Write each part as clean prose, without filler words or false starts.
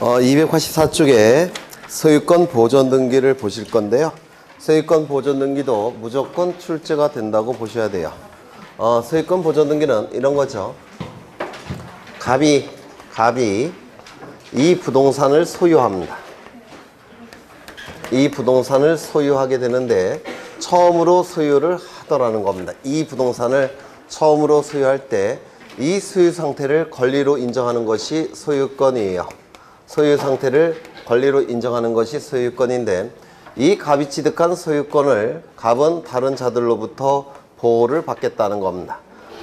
284쪽에 소유권 보존 등기를 보실 건데요. 소유권 보존 등기도 무조건 출제가 된다고 보셔야 돼요. 소유권 보존 등기는 이런 거죠. 갑이 이 부동산을 소유합니다. 이 부동산을 소유하게 되는데 처음으로 소유를 하더라는 겁니다. 이 부동산을 처음으로 소유할 때 이 소유 상태를 권리로 인정하는 것이 소유권이에요. 소유 상태를 권리로 인정하는 것이 소유권인데, 이 갑이 취득한 소유권을 갑은 다른 자들로부터 보호를 받겠다는 겁니다.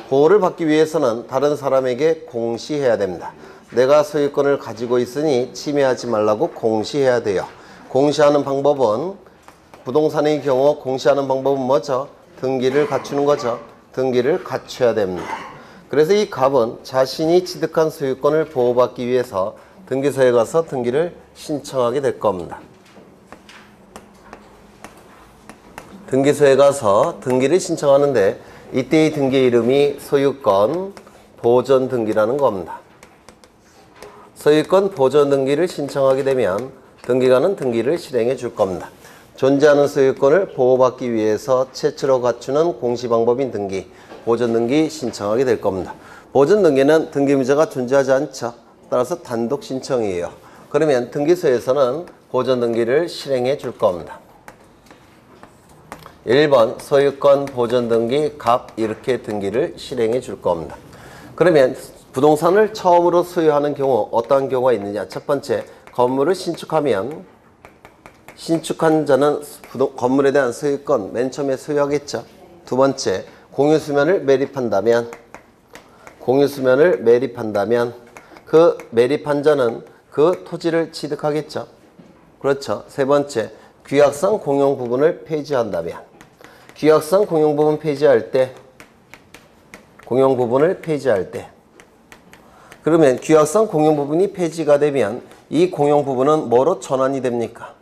보호를 받기 위해서는 다른 사람에게 공시해야 됩니다. 내가 소유권을 가지고 있으니 침해하지 말라고 공시해야 돼요. 공시하는 방법은, 부동산의 경우 공시하는 방법은 뭐죠? 등기를 갖추는 거죠. 등기를 갖춰야 됩니다. 그래서 이 갑은 자신이 취득한 소유권을 보호받기 위해서 등기소에 가서 등기를 신청하게 될 겁니다. 등기소에 가서 등기를 신청하는데 이때의 등기 이름이 소유권 보존 등기라는 겁니다. 소유권 보존 등기를 신청하게 되면 등기관은 등기를 실행해 줄 겁니다. 존재하는 소유권을 보호받기 위해서 최초로 갖추는 공시방법인 등기, 보존 등기 신청하게 될 겁니다. 보존 등기는 등기무자가 존재하지 않죠. 따라서 단독 신청이에요. 그러면 등기소에서는 보존 등기를 실행해 줄 겁니다. 1번 소유권 보존 등기 갑, 이렇게 등기를 실행해 줄 겁니다. 그러면 부동산을 처음으로 소유하는 경우 어떠한 경우가 있느냐? 첫 번째, 건물을 신축하면 신축한 자는 건물에 대한 소유권 맨 처음에 소유하겠죠. 두 번째, 공유수면을 매립한다면 그 매립한 자는 그 토지를 취득하겠죠. 그렇죠. 세 번째, 규약상 공용 부분을 폐지한다면, 규약상 공용 부분 폐지할 때, 그러면 규약상 공용 부분이 폐지가 되면 이 공용 부분은 뭐로 전환이 됩니까?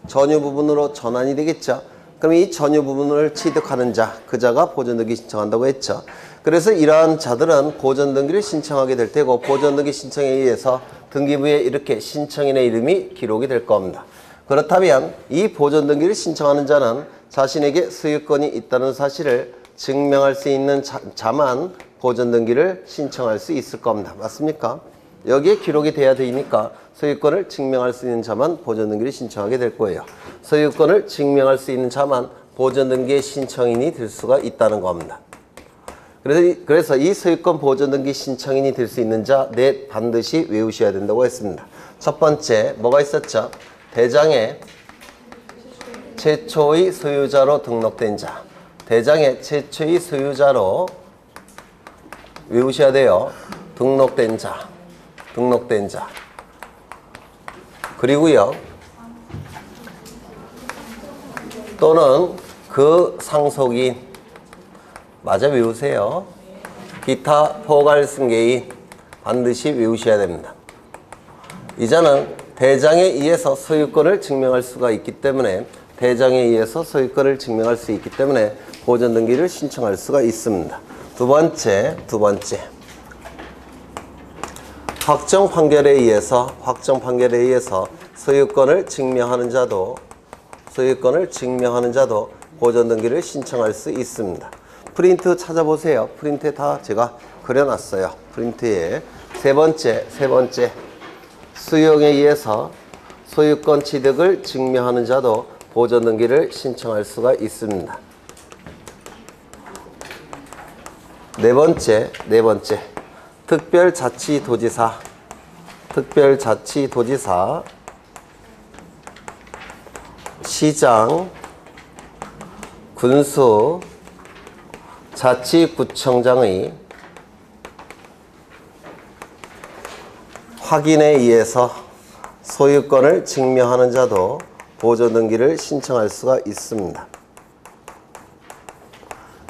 전유 부분으로 전환이 되겠죠. 그럼 이 전유 부분을 취득하는 자, 그 자가 보존등기 신청한다고 했죠. 그래서 이러한 자들은 보존등기를 신청하게 될 테고, 보존등기 신청에 의해서 등기부에 이렇게 신청인의 이름이 기록이 될 겁니다. 그렇다면 이 보존등기를 신청하는 자는 자신에게 소유권이 있다는 사실을 증명할 수 있는 자만 보존등기를 신청할 수 있을 겁니다. 맞습니까? 여기에 기록이 돼야 되니까 소유권을 증명할 수 있는 자만 보존등기를 신청하게 될 거예요. 소유권을 증명할 수 있는 자만 보존등기의 신청인이 될 수가 있다는 겁니다. 그래서 이 소유권 보존등기 신청인이 될 수 있는 자 넷 반드시 외우셔야 된다고 했습니다. 첫 번째, 뭐가 있었죠? 대장에 최초의 소유자로 등록된 자. 대장의 최초의 소유자로 외우셔야 돼요. 등록된 자. 그리고요, 또는 그 상속인, 맞아 외우세요. 기타 포괄 승계인 반드시 외우셔야 됩니다. 이 자는 대장에 의해서 소유권을 증명할 수가 있기 때문에, 대장에 의해서 소유권을 증명할 수 있기 때문에 보존등기를 신청할 수가 있습니다. 두 번째, 확정 판결에 의해서 소유권을 증명하는 자도 보존등기를 신청할 수 있습니다. 프린트 찾아보세요. 프린트에 다 제가 그려놨어요. 프린트에 세 번째, 수용에 의해서 소유권 취득을 증명하는 자도 보존등기를 신청할 수가 있습니다. 네 번째, 특별자치도지사, 시장, 군수, 자치구청장의 확인에 의해서 소유권을 증명하는 자도 보존등기를 신청할 수가 있습니다.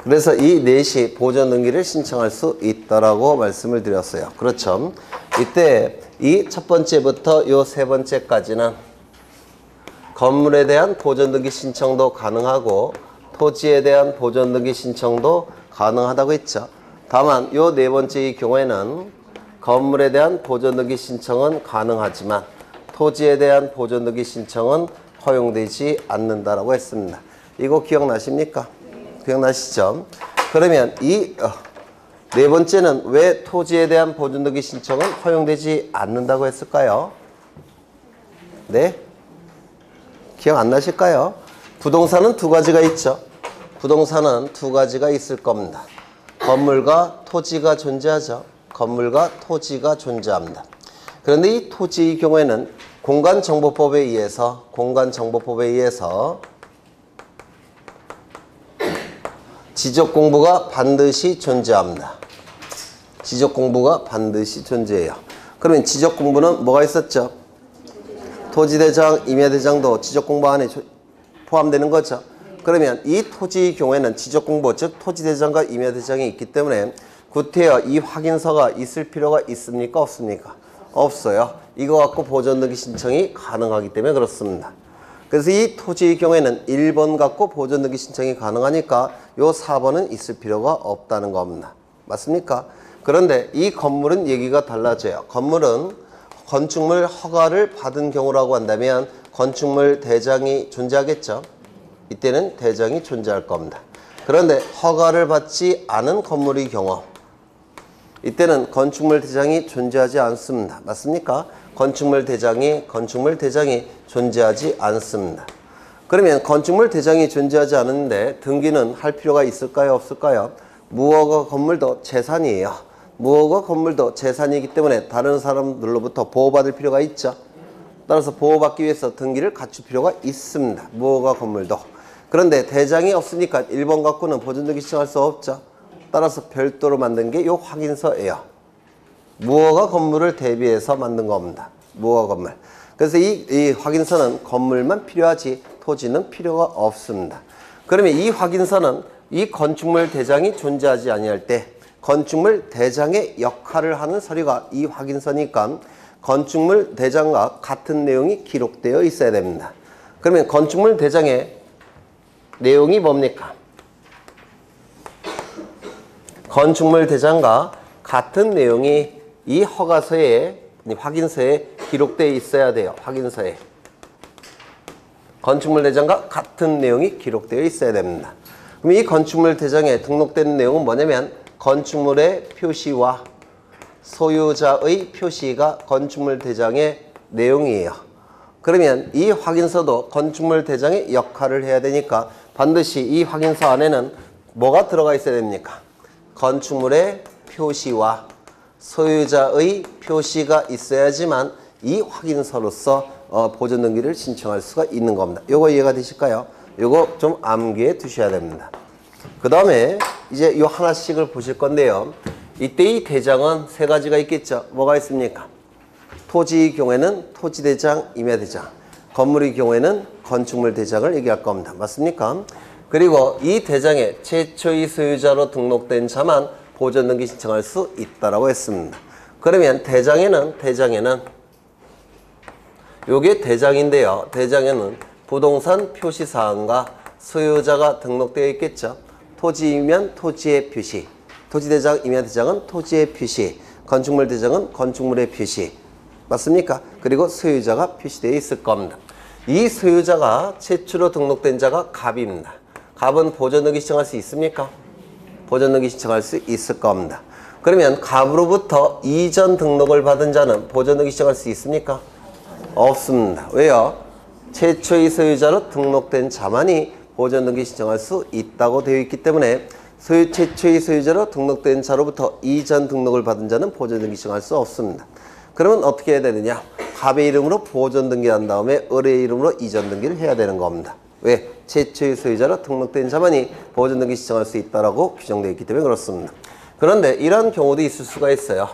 그래서 이 넷이 보존등기를 신청할 수 있다라고 말씀을 드렸어요. 그렇죠. 이때 이 첫 번째부터 요 세 번째까지는 건물에 대한 보존등기 신청도 가능하고 토지에 대한 보존등기 신청도 가능하다고 했죠. 다만 요 네 번째의 경우에는 건물에 대한 보존등기 신청은 가능하지만 토지에 대한 보존등기 신청은 허용되지 않는다라고 했습니다. 이거 기억나십니까? 기억나시죠? 그러면 이 네 번째는 왜 토지에 대한 보존등기 신청은 허용되지 않는다고 했을까요? 네? 기억 안 나실까요? 부동산은 두 가지가 있죠. 부동산은 두 가지가 있을 겁니다. 건물과 토지가 존재하죠. 건물과 토지가 존재합니다. 그런데 이 토지의 경우에는 공간정보법에 의해서 지적공부가 반드시 존재합니다. 지적공부가 반드시 존재해요. 그러면 지적공부는 뭐가 있었죠? 토지대장, 임야대장도 지적공부 안에 포함되는 거죠. 그러면 이 토지의 경우에는 지적공부, 즉 토지대장과 임야대장이 있기 때문에 구태여 이 확인서가 있을 필요가 있습니까? 없습니까? 없어요. 이거 갖고 보존등기 신청이 가능하기 때문에 그렇습니다. 그래서 이 토지의 경우에는 1번 갖고 보존등기 신청이 가능하니까 요 4번은 있을 필요가 없다는 겁니다. 맞습니까? 그런데 이 건물은 얘기가 달라져요. 건물은 건축물 허가를 받은 경우라고 한다면 건축물 대장이 존재하겠죠. 이때는 대장이 존재할 겁니다. 그런데 허가를 받지 않은 건물의 경우 이때는 건축물 대장이 존재하지 않습니다. 맞습니까? 건축물 대장이 존재하지 않습니다. 그러면 건축물 대장이 존재하지 않는데 등기는 할 필요가 있을까요? 없을까요? 무허가 건물도 재산이에요. 무허가 건물도 재산이기 때문에 다른 사람들로부터 보호받을 필요가 있죠. 따라서 보호받기 위해서 등기를 갖출 필요가 있습니다. 무허가 건물도. 그런데 대장이 없으니까 1번 갖고는 보존등기 신청할 수 없죠. 따라서 별도로 만든 게 이 확인서예요. 무허가 건물을 대비해서 만든 겁니다. 무허가 건물. 그래서 이 확인서는 건물만 필요하지 토지는 필요가 없습니다. 그러면 이 확인서는 이 건축물 대장이 존재하지 아니할 때 건축물 대장의 역할을 하는 서류가 이 확인서니까 건축물 대장과 같은 내용이 기록되어 있어야 됩니다. 그러면 건축물 대장의 내용이 뭡니까? 건축물 대장과 같은 내용이 이 허가서에, 확인서에 기록되어 있어야 돼요. 확인서에. 건축물 대장과 같은 내용이 기록되어 있어야 됩니다. 그럼 이 건축물 대장에 등록되는 내용은 뭐냐면 건축물의 표시와 소유자의 표시가 건축물 대장의 내용이에요. 그러면 이 확인서도 건축물 대장의 역할을 해야 되니까 반드시 이 확인서 안에는 뭐가 들어가 있어야 됩니까? 건축물의 표시와 소유자의 표시가 있어야지만 이 확인서로서 보존등기를 신청할 수가 있는 겁니다. 요거 이해가 되실까요? 요거 좀 암기해 두셔야 됩니다. 그 다음에 이제 요 하나씩을 보실 건데요. 이때 이 대장은 세 가지가 있겠죠. 뭐가 있습니까? 토지의 경우에는 토지대장, 임야대장. 건물의 경우에는 건축물 대장을 얘기할 겁니다. 맞습니까? 그리고 이 대장에 최초의 소유자로 등록된 자만 보존등기 신청할 수 있다라고 했습니다. 그러면 대장에는 요게 대장인데요. 대장에는 부동산 표시사항과 소유자가 등록되어 있겠죠. 토지이면 토지의 표시, 토지대장, 임야대장은 토지의 표시, 건축물 대장은 건축물의 표시. 맞습니까? 그리고 소유자가 표시되어 있을 겁니다. 이 소유자가 최초로 등록된 자가 갑입니다. 갑은 보존등기 신청할 수 있습니까? 보존등기 신청할 수 있을 겁니다. 그러면 갑으로부터 이전 등록을 받은 자는 보존등기 신청할 수 있습니까? 없습니다. 왜요? 최초의 소유자로 등록된 자만이 보존등기 신청할 수 있다고 되어 있기 때문에 최초의 소유자로 등록된 자로부터 이전 등록을 받은 자는 보존등기 신청할 수 없습니다. 그러면 어떻게 해야 되느냐? 갑의 이름으로 보존등기한 다음에 을의 이름으로 이전 등기를 해야 되는 겁니다. 왜? 최초의 소유자로 등록된 자만이 보존등기 신청할 수 있다라고 규정되어 있기 때문에 그렇습니다. 그런데 이런 경우도 있을 수가 있어요.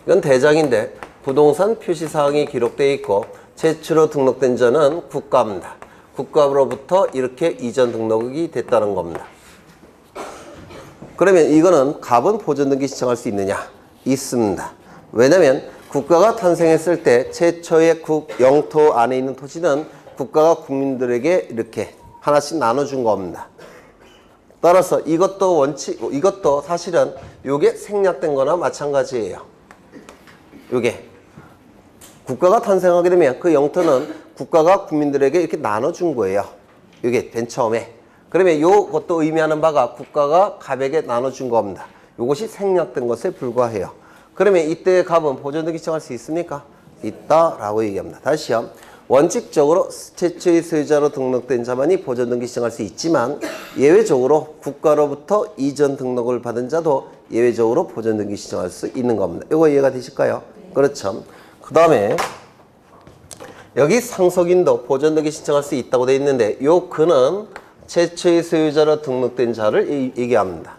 이건 대장인데 부동산 표시사항이 기록되어 있고 최초로 등록된 자는 국가입니다. 국가로부터 이렇게 이전 등록이 됐다는 겁니다. 그러면 이거는 갑은 보존등기 신청할 수 있느냐? 있습니다. 왜냐하면 국가가 탄생했을 때 최초의 영토 안에 있는 토지는 국가가 국민들에게 이렇게 하나씩 나눠준 겁니다. 따라서 이것도 사실은 요게 생략된 거나 마찬가지예요. 요게 국가가 탄생하게 되면 그 영토는 국가가 국민들에게 이렇게 나눠준 거예요. 이게 맨 처음에. 그러면 이것도 의미하는 바가 국가가 갑에게 나눠준 겁니다. 이것이 생략된 것에 불과해요. 그러면 이때의 갑은 보존등기 신청할 수 있습니까? 있다라고 얘기합니다. 다시요. 원칙적으로 최초의 소유자로 등록된 자만이 보존등기 신청할 수 있지만 예외적으로 국가로부터 이전 등록을 받은 자도 예외적으로 보존등기 신청할 수 있는 겁니다. 이거 이해가 되실까요? 그렇죠. 그 다음에 여기 상속인도 보존등기 신청할 수 있다고 되어 있는데 요 그는 최초의 소유자로 등록된 자를 얘기합니다.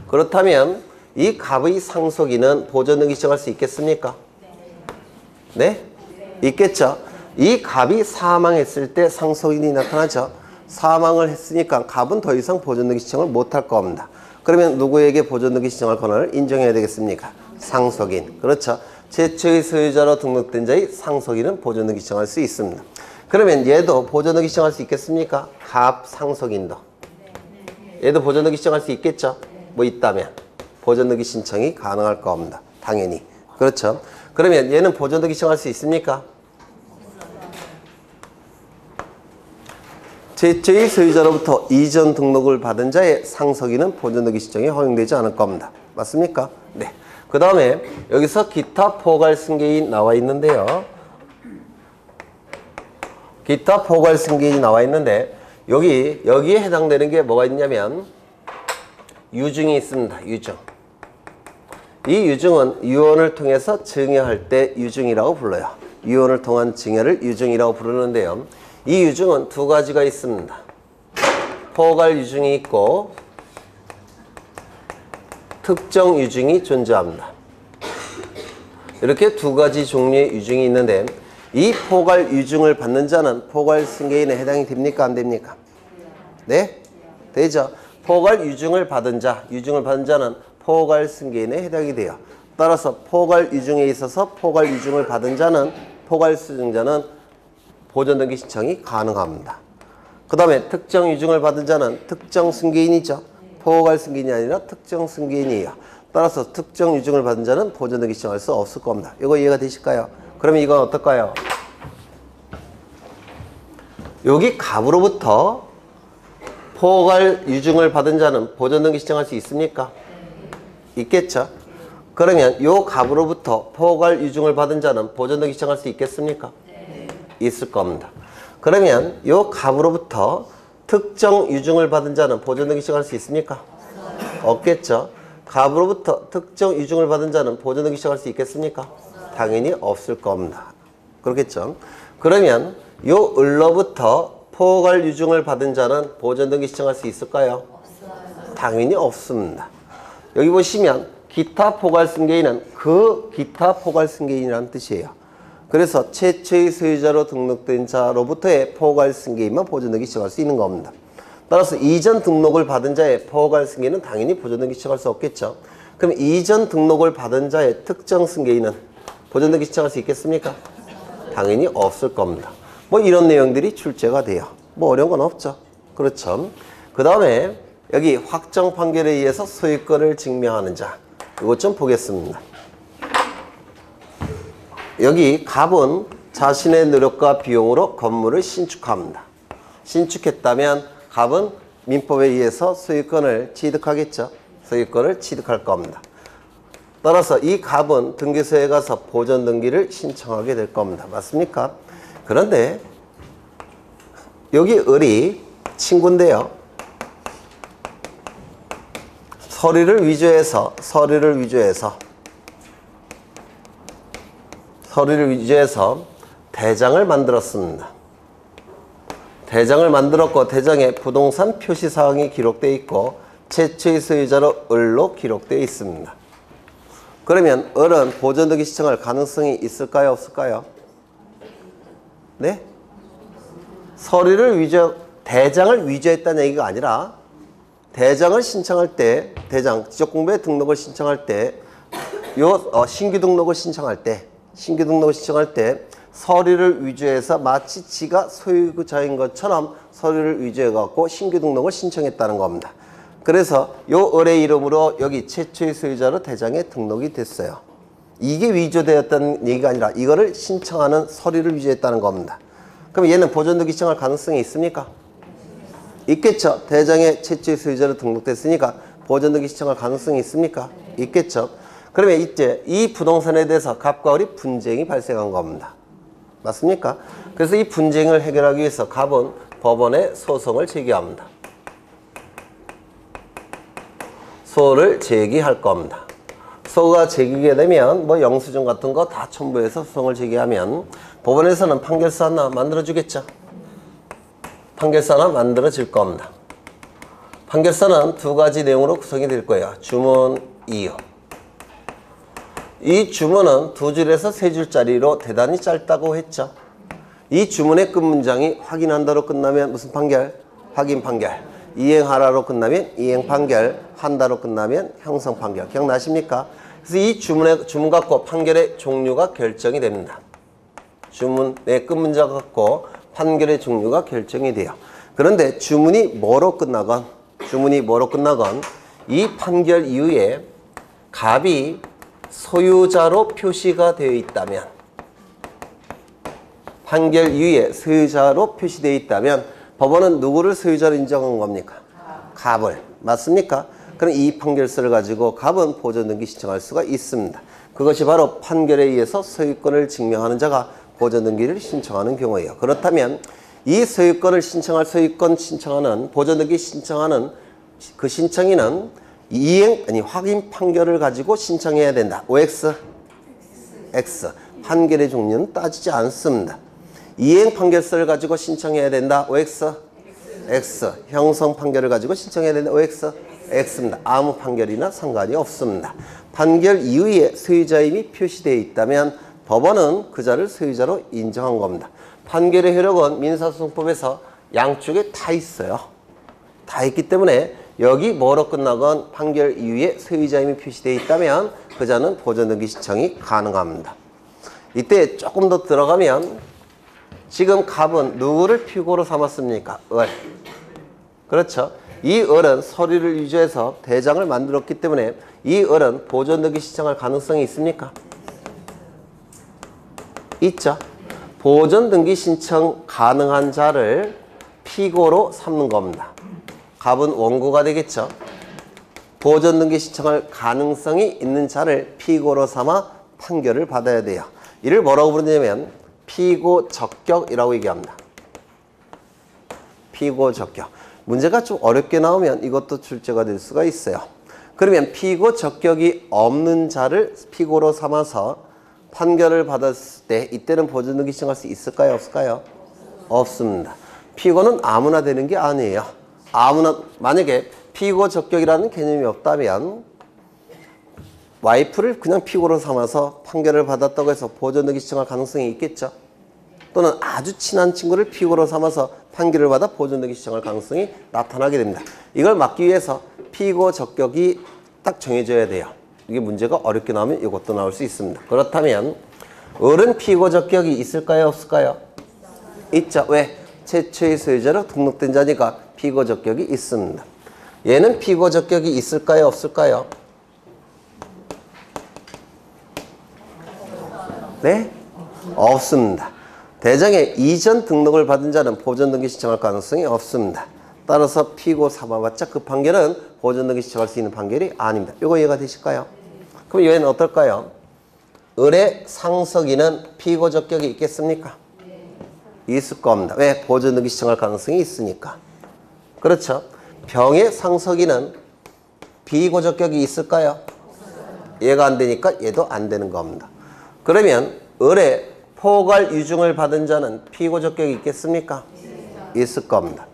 그렇다면 이 갑의 상속인은 보존등기 신청할 수 있겠습니까? 네? 있겠죠. 이 갑이 사망했을 때 상속인이 나타나죠. 사망을 했으니까 갑은 더 이상 보존등기 신청을 못할 겁니다. 그러면 누구에게 보존등기 신청할 권한을 인정해야 되겠습니까? 상속인. 그렇죠. 최초의 소유자로 등록된 자의 상속인은 보존등기 신청할 수 있습니다. 그러면 얘도 보존등기 신청할 수 있겠습니까? 갑 상속인도. 얘도 보존등기 신청할 수 있겠죠? 뭐 있다면 보존등기 신청이 가능할 겁니다. 당연히. 그렇죠. 그러면 얘는 보존등기 신청할 수 있습니까? 최초의 소유자로부터 이전 등록을 받은 자의 상속인은 보존등기 신청이 허용되지 않을 겁니다. 맞습니까? 네. 그 다음에 여기서 기타 포괄 승계인 나와 있는데요. 기타 포괄 승계인이 나와 있는데 여기에 해당되는 게 뭐가 있냐면 유증이 있습니다. 유증. 이 유증은 유언을 통해서 증여할 때 유증이라고 불러요. 유언을 통한 증여를 유증이라고 부르는데요. 이 유증은 두 가지가 있습니다. 포괄 유증이 있고 특정 유증이 존재합니다. 이렇게 두 가지 종류의 유증이 있는데 이 포괄 유증을 받는 자는 포괄 승계인에 해당이 됩니까? 안 됩니까? 네? 되죠. 포괄 유증을 받은 자는 포괄 승계인에 해당이 돼요. 따라서 포괄 유증에 있어서 포괄 유증을 받은 자는 포괄 수증자는 보존등기 신청이 가능합니다. 그 다음에 특정 유증을 받은 자는 특정 승계인이죠. 포괄 승계인이 아니라 특정 승계인이에요. 따라서 특정 유증을 받은 자는 보존등기 신청할 수 없을 겁니다. 이거 이해가 되실까요? 그러면 이건 어떨까요? 여기 갑으로부터 포괄 유증을 받은 자는 보존등기 신청할 수 있습니까? 있겠죠. 그러면 요 갑으로부터 포괄 유증을 받은 자는 보존등기 신청할 수 있겠습니까? 있을 겁니다. 그러면 요 갑으로부터 특정 유증을 받은 자는 보존등기 신청할 수 있습니까? 없겠죠. 갑으로부터 특정 유증을 받은 자는 보존등기 신청할 수 있겠습니까? 당연히 없을 겁니다. 그렇겠죠. 그러면 요 을로부터 포괄 유증을 받은 자는 보존등기 신청할 수 있을까요? 당연히 없습니다. 여기 보시면 기타 포괄 승계인은 그 기타 포괄 승계인이라는 뜻이에요. 그래서 최초의 소유자로 등록된 자로부터의 포괄 승계인만 보존등기 신청할 수 있는 겁니다. 따라서 이전 등록을 받은 자의 포괄 승계인은 당연히 보존등기 신청할 수 없겠죠. 그럼 이전 등록을 받은 자의 특정 승계인은 보존등기 신청할 수 있겠습니까? 당연히 없을 겁니다. 뭐 이런 내용들이 출제가 돼요. 뭐 어려운 건 없죠. 그렇죠. 그 다음에 여기 확정 판결에 의해서 소유권을 증명하는 자. 이것 좀 보겠습니다. 여기 갑은 자신의 노력과 비용으로 건물을 신축합니다. 신축했다면 갑은 민법에 의해서 소유권을 취득하겠죠. 소유권을 취득할 겁니다. 따라서 이 갑은 등기소에 가서 보존등기를 신청하게 될 겁니다. 맞습니까? 그런데 여기 을이 친구인데요. 서류를 위조해서 대장을 만들었습니다. 대장을 만들었고 대장에 부동산 표시사항이 기록되어 있고 최초의 소유자로 을로 기록되어 있습니다. 그러면 을은 보존등기 신청할 가능성이 있을까요? 없을까요? 네? 대장을 위조했다는 얘기가 아니라 대장을 신청할 때, 지적공부에 등록을 신청할 때, 신규 등록을 신청할 때 서류를 위조해서 마치 지가 소유자인 것처럼 서류를 위조해갖고 신규 등록을 신청했다는 겁니다. 그래서 요 을의 이름으로 여기 최초의 소유자로 대장에 등록이 됐어요. 이게 위조되었다는 얘기가 아니라 이거를 신청하는 서류를 위조했다는 겁니다. 그럼 얘는 보존등기 신청할 가능성이 있습니까? 있겠죠. 대장에 최초의 소유자로 등록됐으니까 보존등기 신청할 가능성이 있습니까? 있겠죠. 그러면 이제 이 부동산에 대해서 갑과 을이 분쟁이 발생한 겁니다. 맞습니까? 그래서 이 분쟁을 해결하기 위해서 갑은 법원에 소송을 제기합니다. 소를 제기할 겁니다. 소가 제기게 되면 뭐 영수증 같은 거 다 첨부해서 소송을 제기하면 법원에서는 판결서 하나 만들어주겠죠. 판결서 하나 만들어질 겁니다. 판결서는 두 가지 내용으로 구성이 될 거예요. 주문, 이유. 이 주문은 두 줄에서 세 줄짜리로 대단히 짧다고 했죠. 이 주문의 끝 문장이 확인한다로 끝나면 무슨 판결? 확인 판결. 이행하라로 끝나면 이행 판결. 한다로 끝나면 형성 판결. 기억나십니까? 그래서 이 주문 갖고 판결의 종류가 결정이 됩니다. 주문의 끝 문장 갖고 판결의 종류가 결정이 돼요. 그런데 주문이 뭐로 끝나건 이 판결 이후에 갑이 소유자로 표시가 되어 있다면 판결 이후에 소유자로 표시되어 있다면 법원은 누구를 소유자로 인정한 겁니까? 갑을. 맞습니까? 그럼 이 판결서를 가지고 갑은 보존등기 신청할 수가 있습니다. 그것이 바로 판결에 의해서 소유권을 증명하는 자가 보존등기를 신청하는 경우예요. 그렇다면 이 소유권 신청하는 보존등기 신청하는 그 신청인은 확인 판결을 가지고 신청해야 된다. OX, X. 판결의 종류는 따지지 않습니다. 이행 판결서를 가지고 신청해야 된다. OX, X. 형성 판결을 가지고 신청해야 된다. OX, X입니다. 아무 판결이나 상관이 없습니다. 판결 이후에 소유자임이 표시되어 있다면 법원은 그 자를 소유자로 인정한 겁니다. 판결의 효력은 민사소송법에서 양쪽에 다 있어요. 다 있기 때문에 여기 뭐로 끝나건 판결 이후에 소유자임이 표시되어 있다면 그 자는 보존등기 신청이 가능합니다. 이때 조금 더 들어가면 지금 갑은 누구를 피고로 삼았습니까? 을. 그렇죠. 이 을은 서류를 위조해서 대장을 만들었기 때문에 이 을은 보존등기 신청할 가능성이 있습니까? 있죠. 보존등기 신청 가능한 자를 피고로 삼는 겁니다. 갑은 원고가 되겠죠. 보존등기 신청할 가능성이 있는 자를 피고로 삼아 판결을 받아야 돼요. 이를 뭐라고 부르냐면 피고 적격이라고 얘기합니다. 피고 적격. 문제가 좀 어렵게 나오면 이것도 출제가 될 수가 있어요. 그러면 피고 적격이 없는 자를 피고로 삼아서 판결을 받았을 때 이때는 보존등기 신청할 수 있을까요? 없을까요? 없습니다. 피고는 아무나 되는 게 아니에요. 만약에 피고 적격이라는 개념이 없다면 와이프를 그냥 피고로 삼아서 판결을 받았다고 해서 보존등기 신청할 가능성이 있겠죠. 또는 아주 친한 친구를 피고로 삼아서 판결을 받아 보존등기 신청할 가능성이 나타나게 됩니다. 이걸 막기 위해서 피고 적격이 딱 정해져야 돼요. 이게 문제가 어렵게 나오면 이것도 나올 수 있습니다. 그렇다면 을은 피고 적격이 있을까요? 없을까요? 있죠. 왜? 최초의 소유자로 등록된 자니까 피고 적격이 있습니다. 얘는 피고 적격이 있을까요? 없을까요? 네? 없습니다. 대장에 이전 등록을 받은 자는 보존등기 신청할 가능성이 없습니다. 따라서 피고 삼아봤자 그 판결은 보존등기 신청할 수 있는 판결이 아닙니다. 이거 이해가 되실까요? 그럼 얘는 어떨까요? 을의 상석이는 피고 적격이 있겠습니까? 있을 겁니다. 왜? 보존등기 신청할 가능성이 있으니까. 그렇죠. 병의 상석이는 비고 적격이 있을까요? 얘가 안 되니까 얘도 안 되는 겁니다. 그러면 을의 포괄 유증을 받은 자는 피고 적격이 있겠습니까? 있을 겁니다.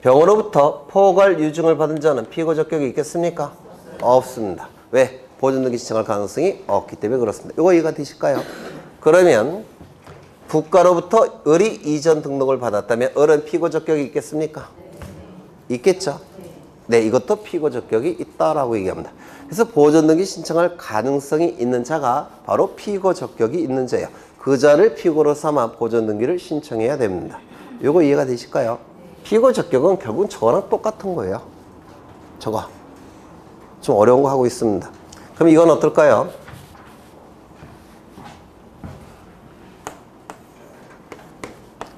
병으로부터 포괄 유증을 받은 자는 피고 적격이 있겠습니까? 없습니다. 왜? 보존등기 신청할 가능성이 없기 때문에 그렇습니다. 이거 이해가 되실까요? 그러면 국가로부터 을이 이전 등록을 받았다면 을은 피고 적격이 있겠습니까? 있겠죠? 네, 이것도 피고 적격이 있다라고 얘기합니다. 그래서 보존등기 신청할 가능성이 있는 자가 바로 피고 적격이 있는 자예요. 그 자를 피고로 삼아 보존등기를 신청해야 됩니다. 이거 이해가 되실까요? 피고 적격은 결국은 저거랑 똑같은 거예요. 저거. 좀 어려운 거 하고 있습니다. 그럼 이건 어떨까요?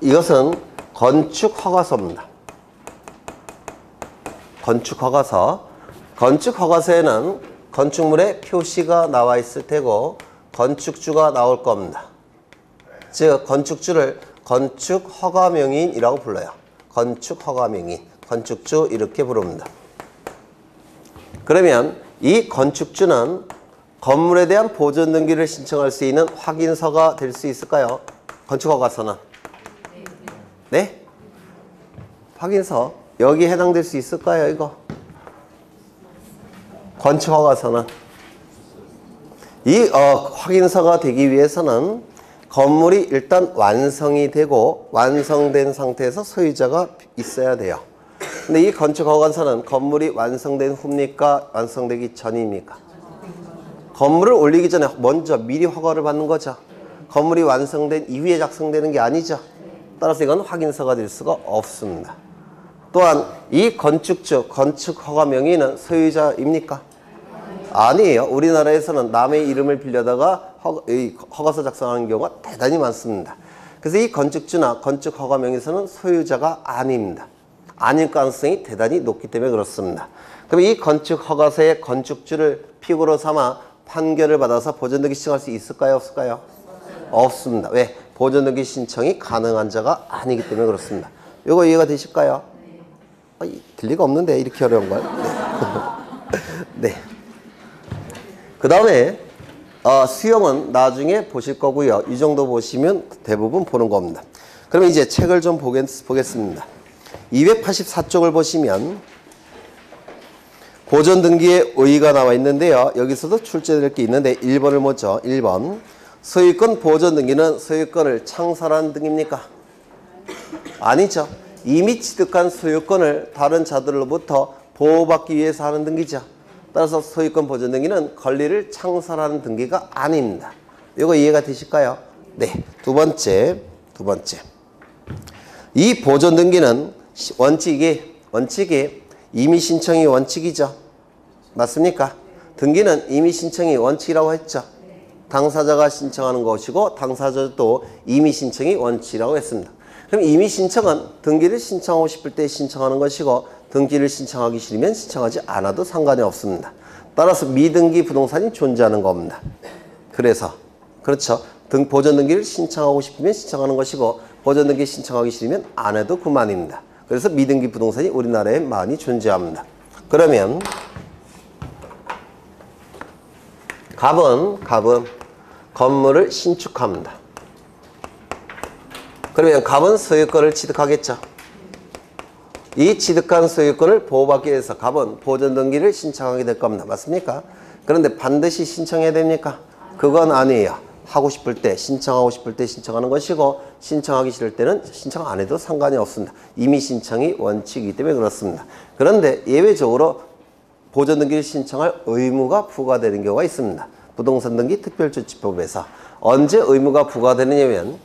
이것은 건축허가서입니다. 건축허가서. 건축허가서에는 건축물의 표시가 나와 있을 테고 건축주가 나올 겁니다. 즉 건축주를 건축허가명인이라고 불러요. 건축허가명인, 건축주 이렇게 부릅니다. 그러면 이 건축주는 건물에 대한 보존 등기를 신청할 수 있는 확인서가 될 수 있을까요? 건축허가서는? 네? 확인서 여기 해당될 수 있을까요? 이거 건축허가서는 이 확인서가 되기 위해서는 건물이 일단 완성이 되고 완성된 상태에서 소유자가 있어야 돼요. 근데 이 건축허가서는 건물이 완성된 후입니까? 완성되기 전입니까? 건물을 올리기 전에 먼저 미리 허가를 받는 거죠. 건물이 완성된 이후에 작성되는 게 아니죠. 따라서 이건 확인서가 될 수가 없습니다. 또한 이 건축주, 건축허가 명의는 소유자입니까? 아니에요. 우리나라에서는 남의 이름을 빌려다가 허가서 작성하는 경우가 대단히 많습니다. 그래서 이 건축주나 건축허가 명의서는 소유자가 아닙니다. 아닐 가능성이 대단히 높기 때문에 그렇습니다. 그럼 이 건축허가서의 건축주를 피고로 삼아 판결을 받아서 보존등기 신청할 수 있을까요? 없을까요? 없습니다. 왜? 보존등기 신청이 가능한 자가 아니기 때문에 그렇습니다. 이거 이해가 되실까요? 될 리가 없는데 이렇게 어려운 걸. 네. 그 다음에 수형은 나중에 보실 거고요. 이 정도 보시면 대부분 보는 겁니다. 그러면 이제 책을 좀 보겠습니다. 284쪽을 보시면 보존등기의 의의가 나와 있는데요. 여기서도 출제될 게 있는데 1번을 보죠. 1번. 소유권 보존등기는 소유권을 창설하는 등기입니까? 아니죠. 이미 취득한 소유권을 다른 자들로부터 보호받기 위해서 하는 등기죠. 따라서 소유권 보존등기는 권리를 창설하는 등기가 아닙니다. 이거 이해가 되실까요? 네. 두 번째. 이 보존등기는 원칙이 이미 신청이 원칙이죠. 맞습니까? 등기는 이미 신청이 원칙이라고 했죠. 당사자가 신청하는 것이고 당사자도 이미 신청이 원칙이라고 했습니다. 그럼 이미 신청은 등기를 신청하고 싶을 때 신청하는 것이고 등기를 신청하기 싫으면 신청하지 않아도 상관이 없습니다. 따라서 미등기 부동산이 존재하는 겁니다. 그래서 그렇죠. 보존등기를 신청하고 싶으면 신청하는 것이고 보존등기 신청하기 싫으면 안 해도 그만입니다. 그래서 미등기 부동산이 우리나라에 많이 존재합니다. 그러면 갑은 건물을 신축합니다. 그러면 갑은 소유권을 취득하겠죠. 이 취득한 소유권을 보호받기 위해서 갑은 보존등기를 신청하게 될 겁니다. 맞습니까? 그런데 반드시 신청해야 됩니까? 그건 아니에요. 하고 싶을 때, 신청하고 싶을 때 신청하는 것이고 신청하기 싫을 때는 신청 안 해도 상관이 없습니다. 이미 신청이 원칙이기 때문에 그렇습니다. 그런데 예외적으로 보존등기를 신청할 의무가 부과되는 경우가 있습니다. 부동산등기 특별조치법에서 언제 의무가 부과되느냐면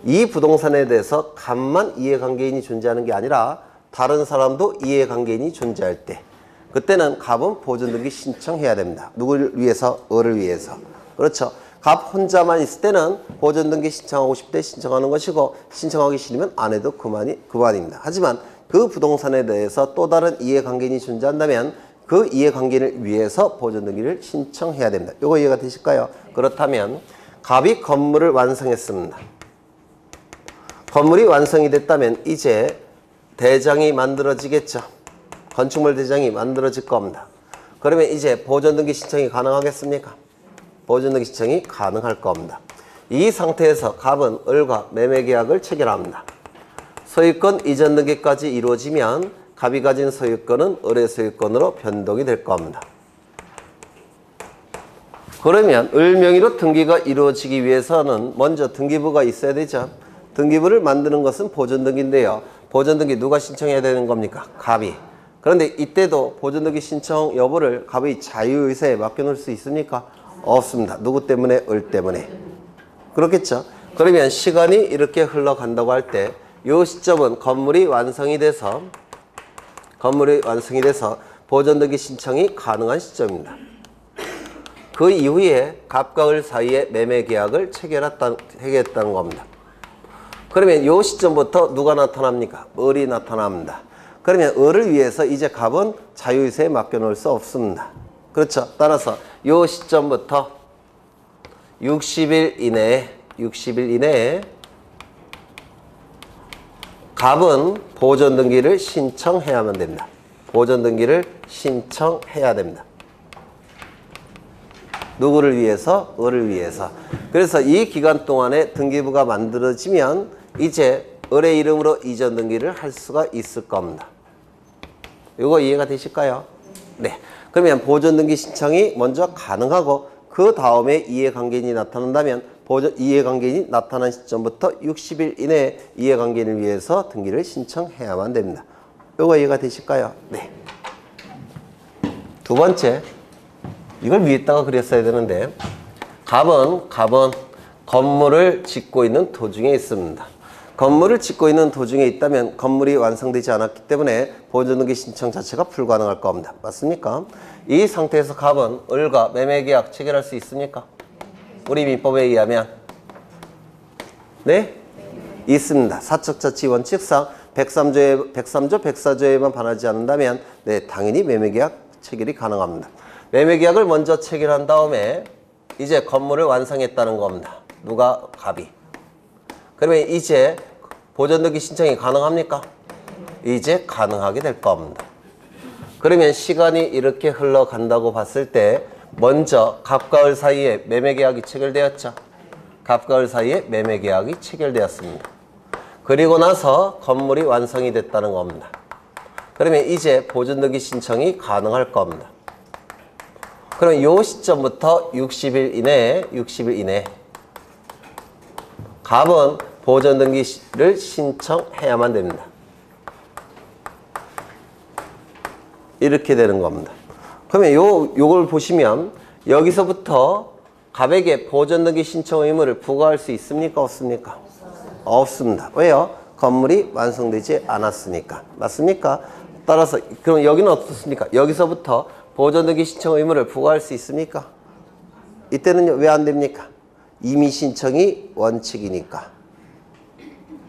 이 부동산에 대해서 갑만 이해관계인이 존재하는 게 아니라 다른 사람도 이해관계인이 존재할 때 그때는 갑은 보존등기 신청해야 됩니다. 누구를 위해서? 을을 위해서. 그렇죠. 갑 혼자만 있을 때는 보존등기 신청하고 싶을 때 신청하는 것이고 신청하기 싫으면 안 해도 그만입니다. 하지만 그 부동산에 대해서 또 다른 이해관계인이 존재한다면 그 이해관계인을 위해서 보존등기를 신청해야 됩니다. 이거 이해가 되실까요? 그렇다면 갑이 건물을 완성했습니다. 건물이 완성이 됐다면 이제 대장이 만들어지겠죠. 건축물 대장이 만들어질 겁니다. 그러면 이제 보존등기 신청이 가능하겠습니까? 보존등기 신청이 가능할 겁니다. 이 상태에서 갑은 을과 매매계약을 체결합니다. 소유권 이전 등기까지 이루어지면 갑이 가진 소유권은 을의 소유권으로 변동이 될 겁니다. 그러면 을 명의로 등기가 이루어지기 위해서는 먼저 등기부가 있어야 되죠. 등기부를 만드는 것은 보존등기인데요. 보존등기 누가 신청해야 되는 겁니까? 갑이. 그런데 이때도 보존등기 신청 여부를 갑의 자유의사에 맡겨놓을 수 있습니까? 없습니다. 누구 때문에? 을 때문에. 그렇겠죠? 그러면 시간이 이렇게 흘러간다고 할 때 이 시점은 건물이 완성이 돼서 보존등기 신청이 가능한 시점입니다. 그 이후에 갑과 을 사이에 매매계약을 체결했다는 겁니다. 그러면 요 시점부터 누가 나타납니까? 을이 나타납니다. 그러면 을을 위해서 이제 값은 자유의사에 맡겨놓을 수 없습니다. 그렇죠? 따라서 요 시점부터 60일 이내에 값은 보존등기를 신청해야만 됩니다. 보존등기를 신청해야 됩니다. 누구를 위해서? 을을 위해서. 그래서 이 기간 동안에 등기부가 만들어지면 이제 을의 이름으로 이전 등기를 할 수가 있을 겁니다. 이거 이해가 되실까요? 네. 그러면 보존등기 신청이 먼저 가능하고 그 다음에 이해관계인이 나타난다면 이해관계인이 나타난 시점부터 60일 이내에 이해관계인을 위해서 등기를 신청해야만 됩니다. 이거 이해가 되실까요? 네. 두 번째, 이걸 위에다가 그렸어야 되는데 갑은 건물을 짓고 있는 도중에 있습니다. 건물을 짓고 있는 도중에 있다면 건물이 완성되지 않았기 때문에 보존등기 신청 자체가 불가능할 겁니다. 맞습니까? 이 상태에서 갑은 을과 매매계약 체결할 수 있습니까? 우리 민법에 의하면 네? 있습니다. 사적자치 원칙상 103조 104조에만 반하지 않는다면 네, 당연히 매매계약 체결이 가능합니다. 매매계약을 먼저 체결한 다음에 이제 건물을 완성했다는 겁니다. 누가? 갑이. 그러면 이제 보존등기 신청이 가능합니까? 이제 가능하게 될 겁니다. 그러면 시간이 이렇게 흘러간다고 봤을 때 먼저 갑과 을 사이에 매매계약이 체결되었죠. 갑과 을 사이에 매매계약이 체결되었습니다. 그리고 나서 건물이 완성이 됐다는 겁니다. 그러면 이제 보존등기 신청이 가능할 겁니다. 그럼 이 시점부터 60일 이내에 갑은 보존등기를 신청해야만 됩니다. 이렇게 되는 겁니다. 그러면 요걸 보시면 여기서부터 갑에게 보존등기 신청 의무를 부과할 수 있습니까? 없습니까? 없습니다. 왜요? 건물이 완성되지 않았으니까. 맞습니까? 따라서 그럼 여기는 어떻습니까? 여기서부터 보존등기 신청 의무를 부과할 수 있습니까? 이때는 왜 안 됩니까? 이미 신청이 원칙이니까.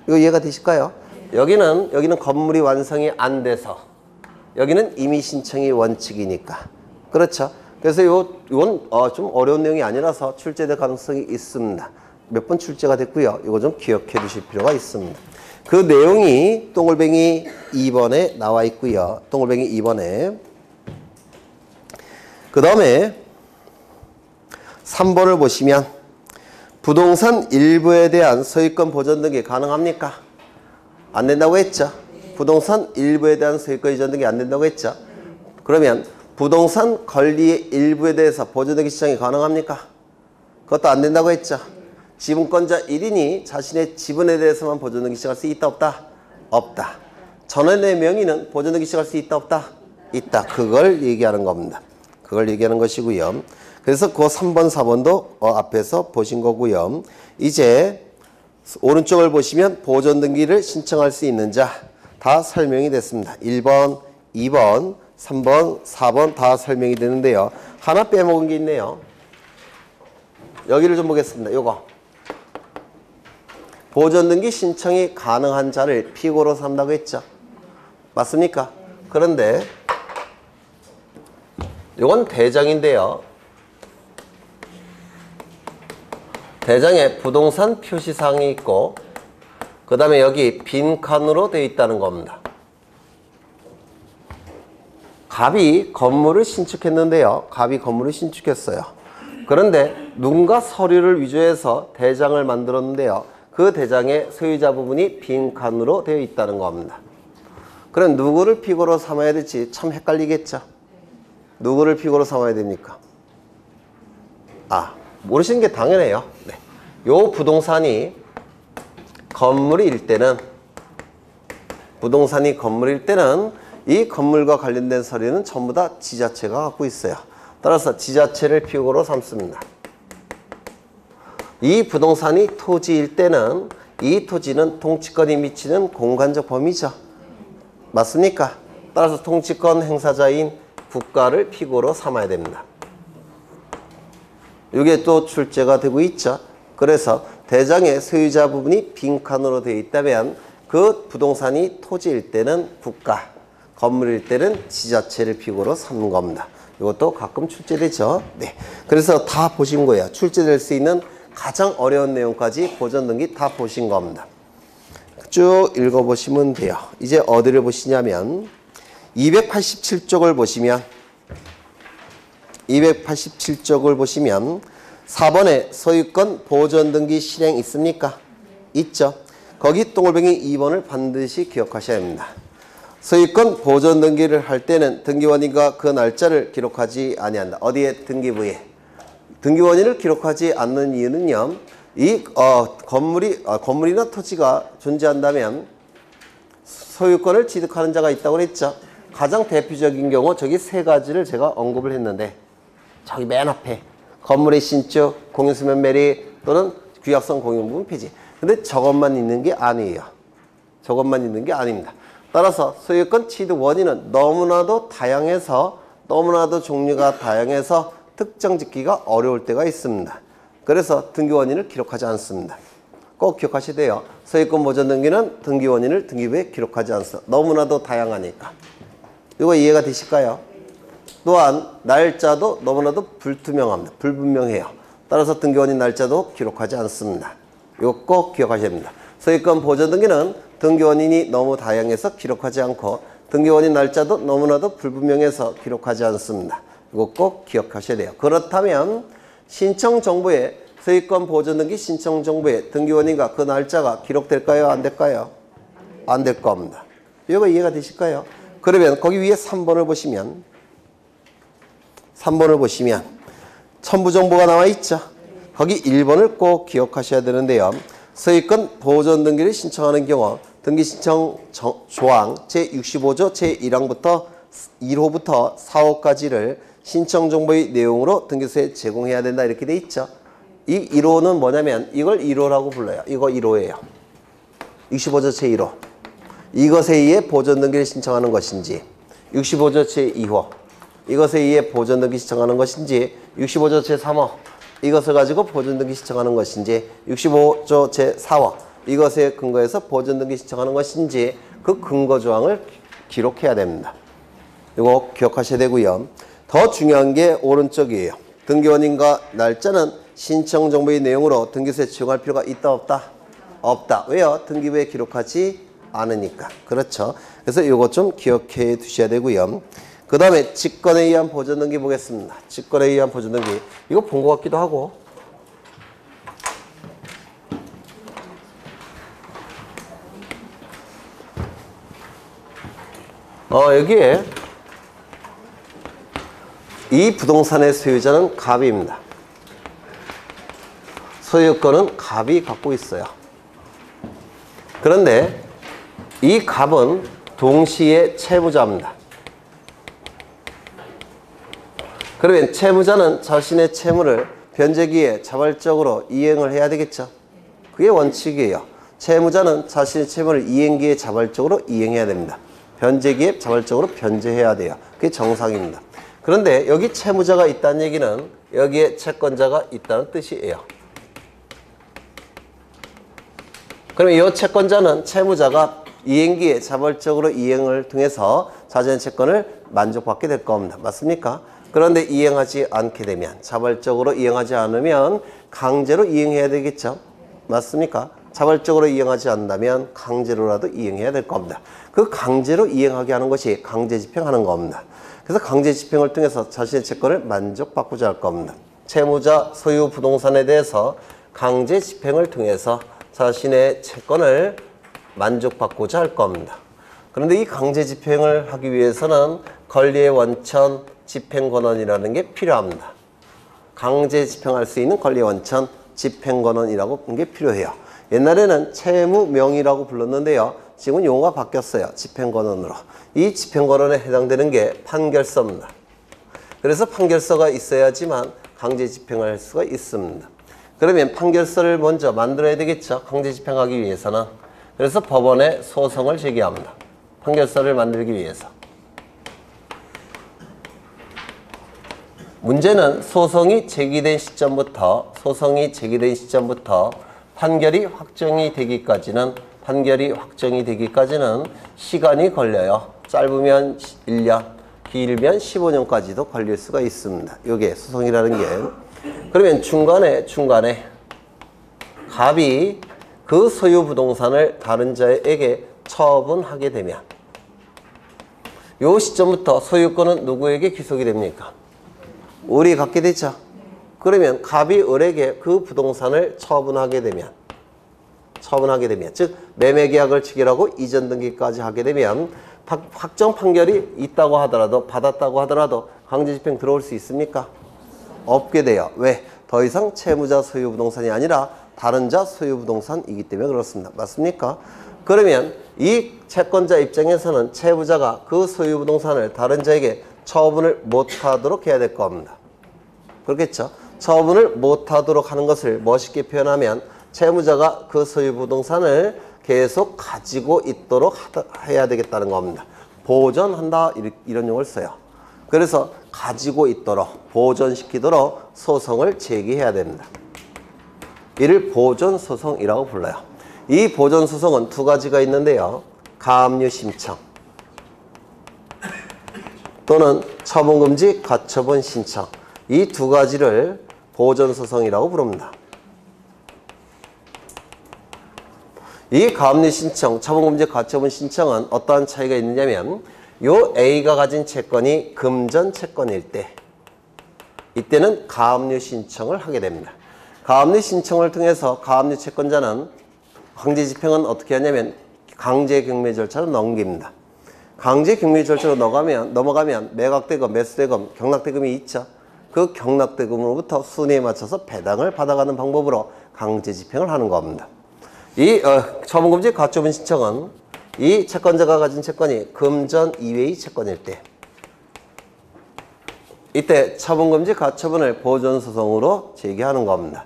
이거 이해가 되실까요? 여기는 건물이 완성이 안 돼서 여기는 이미 신청이 원칙이니까. 그렇죠? 그래서 이건 좀 어려운 내용이 아니라서 출제될 가능성이 있습니다. 몇 번 출제가 됐고요. 이거 좀 기억해 두실 필요가 있습니다. 그 내용이 동글뱅이 2번에 나와 있고요. 동글뱅이 2번에. 그 다음에 3번을 보시면 부동산 일부에 대한 소유권 보존 등기 가능합니까? 안 된다고 했죠. 부동산 일부에 대한 소유권 이전 등기 안 된다고 했죠. 그러면 부동산 권리의 일부에 대해서 보존 등기 신청이 가능합니까? 그것도 안 된다고 했죠. 지분권자 1인이 자신의 지분에 대해서만 보존 등기 시작할 수 있다 없다? 없다. 전원의 명의는 보존 등기 시작할 수 있다 없다? 있다. 그걸 얘기하는 겁니다. 그걸 얘기하는 것이고요. 그래서 그 3번, 4번도 앞에서 보신 거고요. 이제 오른쪽을 보시면 보존 등기를 신청할 수 있는 자 다 설명이 됐습니다. 1번, 2번, 3번, 4번 다 설명이 되는데요. 하나 빼먹은 게 있네요. 여기를 좀 보겠습니다. 요거. 보존 등기 신청이 가능한 자를 피고로 삼다고 했죠. 맞습니까? 그런데 요건 대장인데요. 대장에 부동산 표시사항이 있고 그 다음에 여기 빈칸으로 되어 있다는 겁니다. 갑이 건물을 신축했는데요. 갑이 건물을 신축했어요. 그런데 누군가 서류를 위조해서 대장을 만들었는데요. 그 대장의 소유자 부분이 빈칸으로 되어 있다는 겁니다. 그럼 누구를 피고로 삼아야 될지 참 헷갈리겠죠. 누구를 피고로 삼아야 됩니까? 모르시는 게 당연해요. 네. 요 부동산이 건물일 때는 이 건물과 관련된 서류는 전부 다 지자체가 갖고 있어요. 따라서 지자체를 피고로 삼습니다. 이 부동산이 토지일 때는 이 토지는 통치권이 미치는 공간적 범위죠. 맞습니까? 따라서 통치권 행사자인 국가를 피고로 삼아야 됩니다. 이게 또 출제가 되고 있죠. 그 그래서 대장의 소유자 부분이 빈칸으로 되어 있다면 그 부동산이 토지일 때는 국가, 건물일 때는 지자체를 비고로 삼는 겁니다. 이것도 가끔 출제되죠. 네. 그래서 다 보신 거예요. 출제될 수 있는 가장 어려운 내용까지 보전 등기 다 보신 겁니다. 쭉 읽어보시면 돼요. 이제 어디를 보시냐면 287쪽을 보시면 4번에 소유권 보전 등기 실행 있습니까? 있죠. 거기 동글뱅이 2번을 반드시 기억하셔야 합니다. 소유권 보전 등기를 할 때는 등기원인과 그 날짜를 기록하지 아니한다. 어디에? 등기부에. 등기원인을 기록하지 않는 이유는요. 이 건물이나 토지가 존재한다면 소유권을 취득하는 자가 있다고 그랬죠. 가장 대표적인 경우 저기 세 가지를 제가 언급을 했는데 저기 맨 앞에 건물의 신축, 공유수면 매리 또는 규약성 공용부분 폐지. 근데 저것만 있는 게 아니에요. 저것만 있는 게 아닙니다. 따라서 소유권 취득 원인은 너무나도 다양해서 너무나도 종류가 다양해서 특정 짓기가 어려울 때가 있습니다. 그래서 등기원인을 기록하지 않습니다. 꼭 기억하셔야 돼요. 소유권 보전 등기는 등기원인을 등기부에 기록하지 않습니다. 너무나도 다양하니까. 이거 이해가 되실까요? 또한 날짜도 너무나도 불투명합니다. 불분명해요. 따라서 등기원인 날짜도 기록하지 않습니다. 이거 꼭 기억하셔야 됩니다. 소유권 보전 등기는 등기원인이 너무 다양해서 기록하지 않고 등기원인 날짜도 너무나도 불분명해서 기록하지 않습니다. 이거 꼭 기억하셔야 돼요. 그렇다면 신청정보에 소유권 보전 등기 신청정보에 등기원인과 그 날짜가 기록될까요? 안 될까요? 안 될 겁니다. 이거 이해가 되실까요? 그러면 거기 위에 3번을 보시면 첨부 정보가 나와 있죠. 거기 1번을 꼭 기억하셔야 되는데요. 소유권 보전 등기를 신청하는 경우 등기 신청 조항 제65조 제1항부터 1호부터 4호까지를 신청 정보의 내용으로 등기소에 제공해야 된다 이렇게 돼 있죠. 이 1호는 뭐냐면 이걸 1호라고 불러요. 이거 1호예요. 65조 제1호. 이것에 의해 보전 등기를 신청하는 것인지 65조 제2호. 이것에 의해 보전 등기 신청하는 것인지 65조 제3호. 이것을 가지고 보전 등기 신청하는 것인지 65조 제4호. 이것에 근거해서 보전 등기 신청하는 것인지 그 근거 조항을 기록해야 됩니다. 이거 기억하셔야 되고요. 더 중요한 게 오른쪽이에요. 등기원인과 날짜는 신청 정보의 내용으로 등기소에 지정할 필요가 있다 없다? 없다. 왜요? 등기부에 기록하지 않으니까. 그렇죠. 그래서 이거 좀 기억해 두셔야 되고요. 그 다음에 직권에 의한 보전 등기 보겠습니다. 직권에 의한 보전 등기. 이거 본 것 같기도 하고. 여기에 이 부동산의 소유자는 갑입니다. 소유권은 갑이 갖고 있어요. 그런데 이 갑은 동시에 채무자입니다. 그러면 채무자는 자신의 채무를 변제기에 자발적으로 이행을 해야 되겠죠. 그게 원칙이에요. 채무자는 자신의 채무를 이행기에 자발적으로 이행해야 됩니다. 변제기에 자발적으로 변제해야 돼요. 그게 정상입니다. 그런데 여기 채무자가 있다는 얘기는 여기에 채권자가 있다는 뜻이에요. 그러면 이 채권자는 채무자가 이행기에 자발적으로 이행을 통해서 자신의 채권을 만족받게 될 겁니다. 맞습니까? 그런데 이행하지 않게 되면, 자발적으로 이행하지 않으면 강제로 이행해야 되겠죠. 맞습니까? 자발적으로 이행하지 않는다면 강제로라도 이행해야 될 겁니다. 그 강제로 이행하게 하는 것이 강제 집행하는 겁니다. 그래서 강제 집행을 통해서 자신의 채권을 만족받고자 할 겁니다. 채무자 소유 부동산에 대해서 강제 집행을 통해서 자신의 채권을 만족받고자 할 겁니다. 그런데 이 강제 집행을 하기 위해서는 권리의 원천, 집행권한이라는 게 필요합니다. 강제 집행할 수 있는 권리의 원천, 집행권한이라고 하는 게 필요해요. 옛날에는 채무명의라고 불렀는데요. 지금은 용어가 바뀌었어요. 집행권한으로. 이 집행권한에 해당되는 게 판결서입니다. 그래서 판결서가 있어야지만 강제 집행을 할 수가 있습니다. 그러면 판결서를 먼저 만들어야 되겠죠. 강제 집행하기 위해서는. 그래서 법원에 소송을 제기합니다. 판결서를 만들기 위해서. 문제는 소송이 제기된 시점부터 판결이 확정이 되기까지는 시간이 걸려요. 짧으면 1년, 길면 15년까지도 걸릴 수가 있습니다. 이게 소송이라는 게. 그러면 중간에 갑이 그 소유 부동산을 다른 자에게 처분하게 되면 요 시점부터 소유권은 누구에게 귀속이 됩니까? 을이 갖게 되죠. 그러면 갑이 을에게 그 부동산을 처분하게 되면 즉 매매계약을 체결하고 이전 등기까지 하게 되면 확정 판결이 있다고 하더라도 받았다고 하더라도 강제집행 들어올 수 있습니까? 없게 돼요. 왜? 더 이상 채무자 소유 부동산이 아니라 다른 자 소유 부동산이기 때문에 그렇습니다. 맞습니까? 그러면 이 채권자 입장에서는 채무자가 그 소유 부동산을 다른 자에게 처분을 못하도록 해야 될 겁니다. 그렇겠죠? 처분을 못하도록 하는 것을 멋있게 표현하면 채무자가 그 소유 부동산을 계속 가지고 있도록 해야 되겠다는 겁니다. 보존한다 이런 용어를 써요. 그래서 가지고 있도록 보존시키도록 소송을 제기해야 됩니다. 이를 보존소송이라고 불러요. 이 보존소송은 두 가지가 있는데요. 가압류 신청 또는 처분금지 가처분 신청, 이 두 가지를 보존소송이라고 부릅니다. 이 가압류 신청, 처분금지 가처분 신청은 어떠한 차이가 있느냐면 요 A가 가진 채권이 금전 채권일 때 이때는 가압류 신청을 하게 됩니다. 가압류 신청을 통해서 가압류 채권자는 강제집행은 어떻게 하냐면 강제경매 절차로 넘깁니다. 강제경매 절차로 넘어가면 매각대금, 매수대금, 경락대금이 있죠. 그 경락대금으로부터 순위에 맞춰서 배당을 받아가는 방법으로 강제집행을 하는 겁니다. 이 처분금지 가처분 신청은 이 채권자가 가진 채권이 금전 이외의 채권일 때 이때 처분금지 가처분을 보존소송으로 제기하는 겁니다.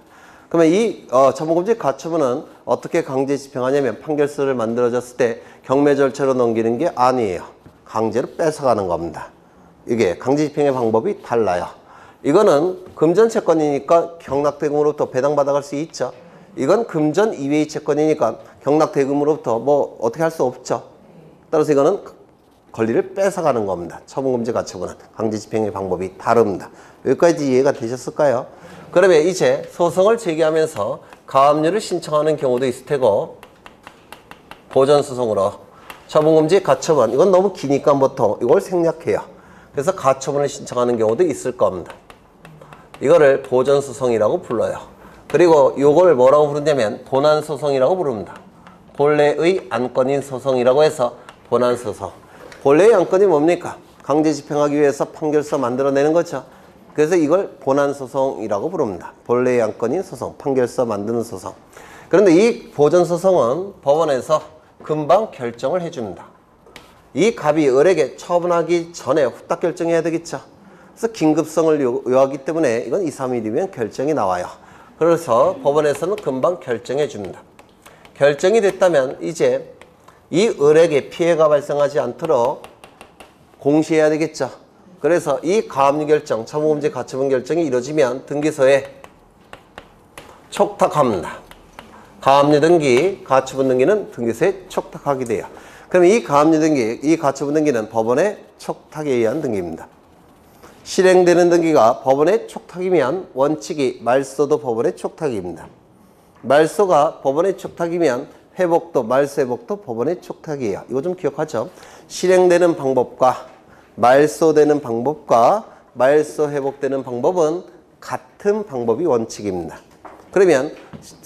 그러면 이 처분금지 가처분은 어떻게 강제 집행하냐면 판결서를 만들어졌을 때 경매 절차로 넘기는 게 아니에요. 강제로 뺏어가는 겁니다. 이게 강제 집행의 방법이 달라요. 이거는 금전 채권이니까 경락대금으로부터 배당받아갈 수 있죠. 이건 금전 이외의 채권이니까 경락대금으로부터 뭐 어떻게 할 수 없죠. 따라서 이거는 권리를 뺏어가는 겁니다. 처분금지 가처분은 강제 집행의 방법이 다릅니다. 여기까지 이해가 되셨을까요? 그러면 이제 소송을 제기하면서 가압류를 신청하는 경우도 있을 테고 보존소송으로 처분금지 가처분, 이건 너무 기니까 보통 이걸 생략해요. 그래서 가처분을 신청하는 경우도 있을 겁니다. 이거를 보존소송이라고 불러요. 그리고 이걸 뭐라고 부르냐면 본안소송이라고 부릅니다. 본래의 안건인 소송이라고 해서 본안소송. 본래의 안건이 뭡니까? 강제 집행하기 위해서 판결서 만들어내는 거죠. 그래서 이걸 본안소송이라고 부릅니다. 본래의 안건인 소송, 판결서 만드는 소송. 그런데 이 보존소송은 법원에서 금방 결정을 해줍니다. 이 갑이 을에게 처분하기 전에 후딱 결정해야 되겠죠. 그래서 긴급성을 요하기 때문에 이건 2, 3일이면 결정이 나와요. 그래서 법원에서는 금방 결정해 줍니다. 결정이 됐다면 이제 이 을에게 피해가 발생하지 않도록 공시해야 되겠죠. 그래서 이 가압류 결정, 처분금지 가처분 결정이 이루어지면 등기소에 촉탁합니다. 가압류 등기, 가처분 등기는 등기소에 촉탁하게 돼요. 그럼 이 가압류 등기, 이 가처분 등기는 법원의 촉탁에 의한 등기입니다. 실행되는 등기가 법원의 촉탁이면 원칙이 말소도 법원의 촉탁입니다. 말소가 법원의 촉탁이면 회복도, 말소 회복도 법원의 촉탁이에요. 이거 좀 기억하죠? 실행되는 방법과 말소되는 방법과 말소 회복되는 방법은 같은 방법이 원칙입니다. 그러면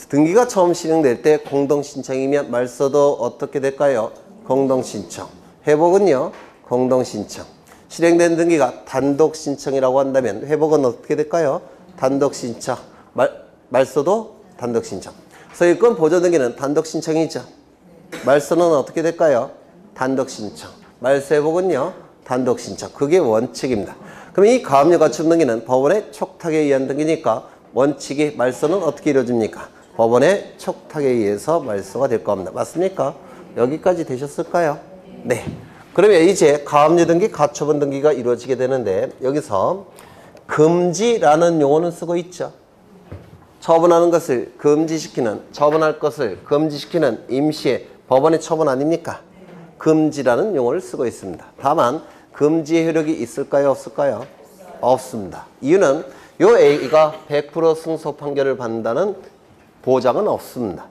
등기가 처음 실행될 때 공동신청이면 말소도 어떻게 될까요? 공동신청. 회복은요? 공동신청. 실행된 등기가 단독신청이라고 한다면 회복은 어떻게 될까요? 단독신청. 말소도 단독신청. 소유권 보존등기는 단독신청이죠. 말소는 어떻게 될까요? 단독신청. 말소 회복은요? 단독신청. 그게 원칙입니다. 그럼 이 가압류 가처분 등기는 법원의 촉탁에 의한 등기니까 원칙이 말소는 어떻게 이루어집니까? 법원의 촉탁에 의해서 말소가 될 겁니다. 맞습니까? 여기까지 되셨을까요? 네. 그러면 이제 가압류 등기, 가처분 등기가 이루어지게 되는데 여기서 금지라는 용어는 쓰고 있죠. 처분하는 것을 금지시키는, 처분할 것을 금지시키는 임시의 법원의 처분 아닙니까? 금지라는 용어를 쓰고 있습니다. 다만 금지의 효력이 있을까요? 없을까요? 없습니다. 이유는 요 A가 100% 승소 판결을 받는다는 보장은 없습니다.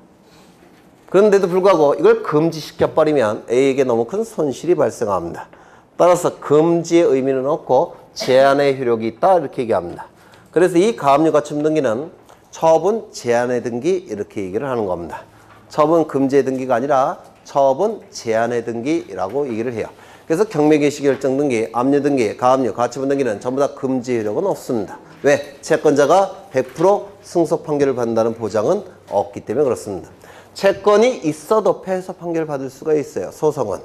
그런데도 불구하고 이걸 금지시켜버리면 A에게 너무 큰 손실이 발생합니다. 따라서 금지의 의미는 없고 제한의 효력이 있다 이렇게 얘기합니다. 그래서 이 가압류 가처분 등기는 처분 제한의 등기 이렇게 얘기를 하는 겁니다. 처분 금지의 등기가 아니라 처분 제한의 등기라고 얘기를 해요. 그래서 경매개시 결정 등기, 압류 등기, 가압류, 가처분 등기는 전부 다 금지 효력은 없습니다. 왜? 채권자가 100% 승소 판결을 받는다는 보장은 없기 때문에 그렇습니다. 채권이 있어도 패소 판결을 받을 수가 있어요. 소송은.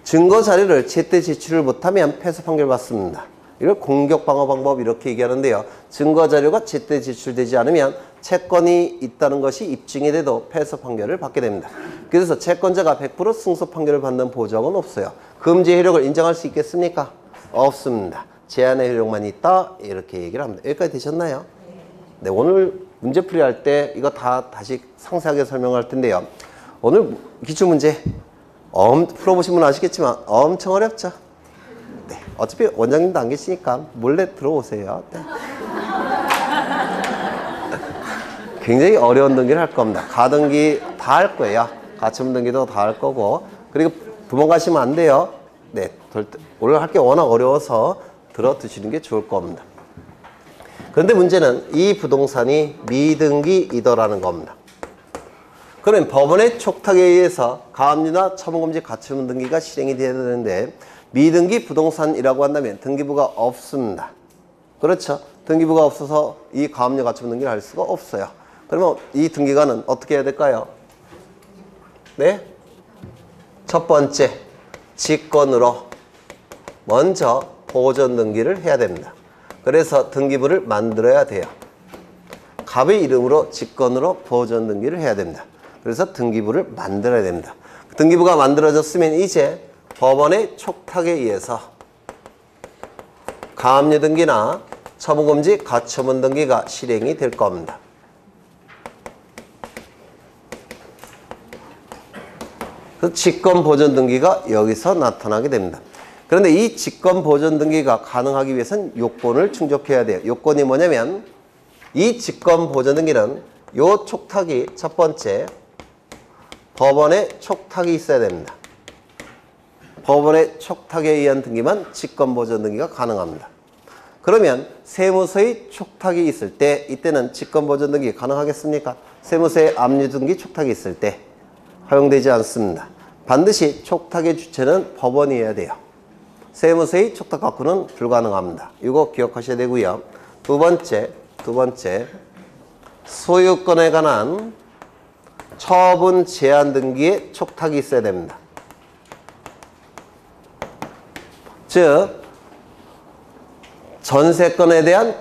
증거 자료를 제때 제출을 못하면 패소 판결을 받습니다. 이걸 공격 방어 방법 이렇게 얘기하는데요. 증거 자료가 제때 제출되지 않으면 채권이 있다는 것이 입증이 돼도 패소 판결을 받게 됩니다. 그래서 채권자가 100% 승소 판결을 받는 보장은 없어요. 금지 효력을 인정할 수 있겠습니까? 없습니다. 제한의 효력만 있다 이렇게 얘기를 합니다. 여기까지 되셨나요? 네, 오늘 문제풀이 할 때 이거 다 다시 상세하게 설명할 텐데요. 오늘 기출문제 풀어보신 분은 아시겠지만 엄청 어렵죠? 네, 어차피 원장님도 안 계시니까 몰래 들어오세요. 네. 굉장히 어려운 등기를 할 겁니다. 가등기 다 할 거예요. 가처분 등기도 다 할 거고. 그리고 도망가시면 안 돼요. 네, 오늘 할 게 워낙 어려워서 들어두시는 게 좋을 겁니다. 그런데 문제는 이 부동산이 미등기이더라는 겁니다. 그러면 법원의 촉탁에 의해서 가압류나 처분금지 가처분 등기가 실행이 되어야 되는데 미등기 부동산이라고 한다면 등기부가 없습니다. 그렇죠? 등기부가 없어서 이 가압류 가처분 등기를 할 수가 없어요. 그러면 이 등기관은 어떻게 해야 될까요? 네? 첫 번째, 직권으로 먼저 보존 등기를 해야 됩니다. 그래서 등기부를 만들어야 돼요. 갑의 이름으로 직권으로 보존 등기를 해야 됩니다. 그래서 등기부를 만들어야 됩니다. 등기부가 만들어졌으면 이제 법원의 촉탁에 의해서 가압류 등기나 처분금지 가처분 등기가 실행이 될 겁니다. 그 직권 보존 등기가 여기서 나타나게 됩니다. 그런데 이 직권 보존 등기가 가능하기 위해서는 요건을 충족해야 돼요. 요건이 뭐냐면 이 직권 보존 등기는 요 촉탁이 첫 번째 법원의 촉탁이 있어야 됩니다. 법원의 촉탁에 의한 등기만 직권 보존 등기가 가능합니다. 그러면 세무서의 촉탁이 있을 때 이때는 직권 보존 등기 가능하겠습니까? 세무서의 압류 등기 촉탁이 있을 때 허용되지 않습니다. 반드시 촉탁의 주체는 법원이어야 돼요. 세무서의 촉탁 갖고는 불가능합니다. 이거 기억하셔야 되고요. 두 번째 소유권에 관한 처분 제한 등기에 촉탁이 있어야 됩니다. 즉 전세권에 대한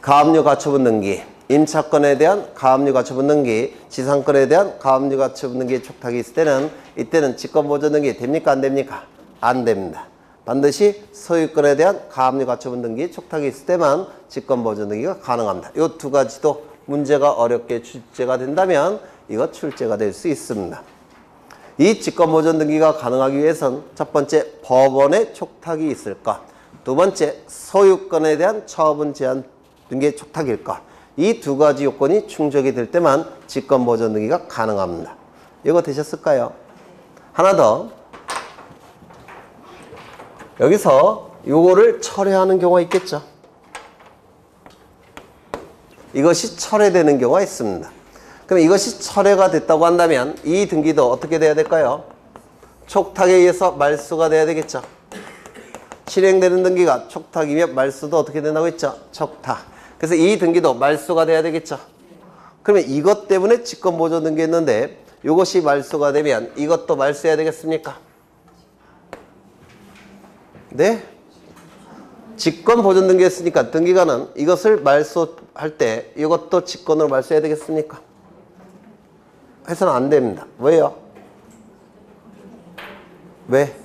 가압류 가처분 등기, 임차권에 대한 가압류 가처분 등기, 지상권에 대한 가압류 가처분 등기에 촉탁이 있을 때는 이때는 직권 보존 등기 됩니까? 안 됩니까? 안 됩니다. 반드시 소유권에 대한 가압류 가처분 등기에 촉탁이 있을 때만 직권 보존 등기가 가능합니다. 이 두 가지도 문제가 어렵게 출제가 된다면 이거 출제가 될 수 있습니다. 이 직권 보존 등기가 가능하기 위해선 첫 번째 법원의 촉탁이 있을 것, 두 번째 소유권에 대한 처분 제한 등기의 촉탁일 것, 이 두 가지 요건이 충족이 될 때만 직권 보존 등기가 가능합니다. 이거 되셨을까요? 하나 더. 여기서 요거를 철회하는 경우가 있겠죠. 이것이 철회되는 경우가 있습니다. 그럼 이것이 철회가 됐다고 한다면 이 등기도 어떻게 돼야 될까요? 촉탁에 의해서 말소가 돼야 되겠죠. 실행되는 등기가 촉탁이며 말소도 어떻게 된다고 했죠? 촉탁. 그래서 이 등기도 말소가 돼야 되겠죠. 그러면 이것 때문에 직권 보존 등기했는데 이것이 말소가 되면 이것도 말소해야 되겠습니까? 네? 직권 보존 등기했으니까 등기관은 이것을 말소할 때 이것도 직권으로 말소해야 되겠습니까? 해서는 안 됩니다. 왜요? 왜?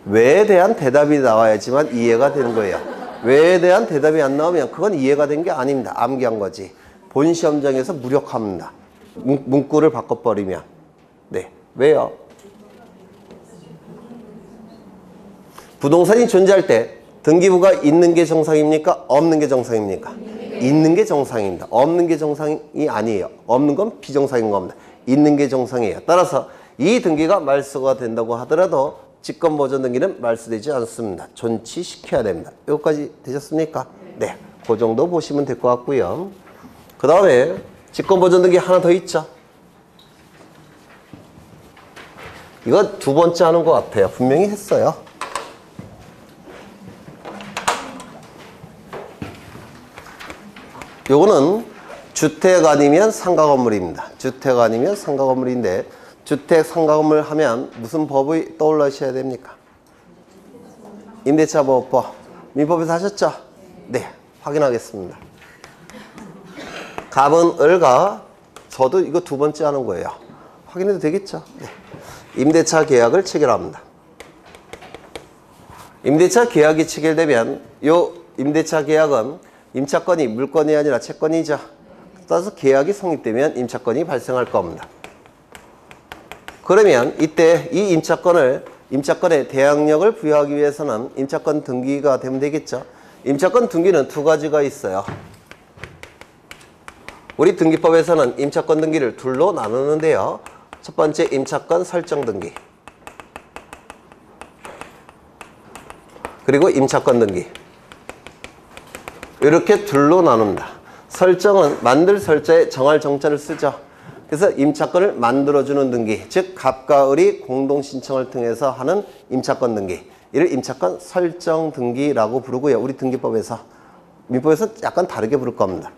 왜에 대한 대답이 나와야지만 이해가 되는 거예요. 왜에 대한 대답이 안 나오면 그건 이해가 된 게 아닙니다. 암기한 거지. 본 시험장에서 무력합니다. 문구를 바꿔버리면. 네. 왜요? 부동산이 존재할 때 등기부가 있는 게 정상입니까? 없는 게 정상입니까? 있는 게 정상입니다. 없는 게 정상이 아니에요. 없는 건 비정상인 겁니다. 있는 게 정상이에요. 따라서 이 등기가 말소가 된다고 하더라도 직권보존 등기는 말소되지 않습니다. 존치시켜야 됩니다. 여기까지 되셨습니까? 네. 그 정도 보시면 될 것 같고요. 그 다음에 직권보존 등기 하나 더 있죠. 이거 두 번째 하는 것 같아요. 분명히 했어요. 요거는 주택 아니면 상가 건물입니다. 주택 아니면 상가 건물인데 주택 상가 건물 하면 무슨 법이 떠올라셔야 됩니까? 임대차 보호법. 민법에서 하셨죠? 네. 확인하겠습니다. 갑은 을과 저도 이거 두 번째 하는 거예요. 확인해도 되겠죠? 네. 임대차 계약을 체결합니다. 임대차 계약이 체결되면 요 임대차 계약은 임차권이 물건이 아니라 채권이죠. 따라서 계약이 성립되면 임차권이 발생할 겁니다. 그러면 이때 이 임차권에 대항력을 부여하기 위해서는 임차권 등기가 되면 되겠죠. 임차권 등기는 두 가지가 있어요. 우리 등기법에서는 임차권 등기를 둘로 나누는데요. 첫 번째 임차권 설정 등기, 그리고 임차권 등기. 이렇게 둘로 나눕니다. 설정은 만들 설자에 정할 정자를 쓰죠. 그래서 임차권을 만들어주는 등기, 즉 갑과 을이 공동 신청을 통해서 하는 임차권 등기, 이를 임차권 설정 등기라고 부르고요. 우리 등기법에서, 민법에서 약간 다르게 부를 겁니다.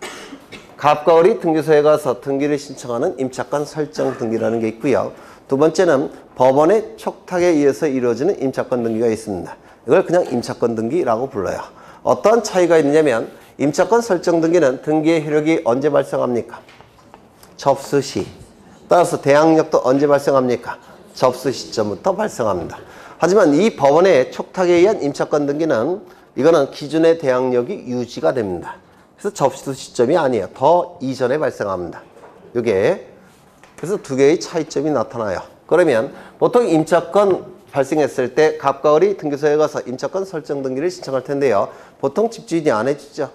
갑과 을이 등기소에 가서 등기를 신청하는 임차권 설정 등기라는 게 있고요. 두 번째는 법원의 촉탁에 의해서 이루어지는 임차권 등기가 있습니다. 이걸 그냥 임차권 등기라고 불러요. 어떤 차이가 있냐면 임차권 설정 등기는 등기의 효력이 언제 발생합니까? 접수 시. 따라서 대항력도 언제 발생합니까? 접수 시점부터 발생합니다. 하지만 이 법원의 촉탁에 의한 임차권 등기는 이거는 기존의 대항력이 유지가 됩니다. 그래서 접수 시점이 아니에요. 더 이전에 발생합니다. 이게 그래서 두 개의 차이점이 나타나요. 그러면 보통 임차권 발생했을 때 갑과 을이 등기소에 가서 임차권 설정 등기를 신청할 텐데요. 보통 집주인이 안 해주죠.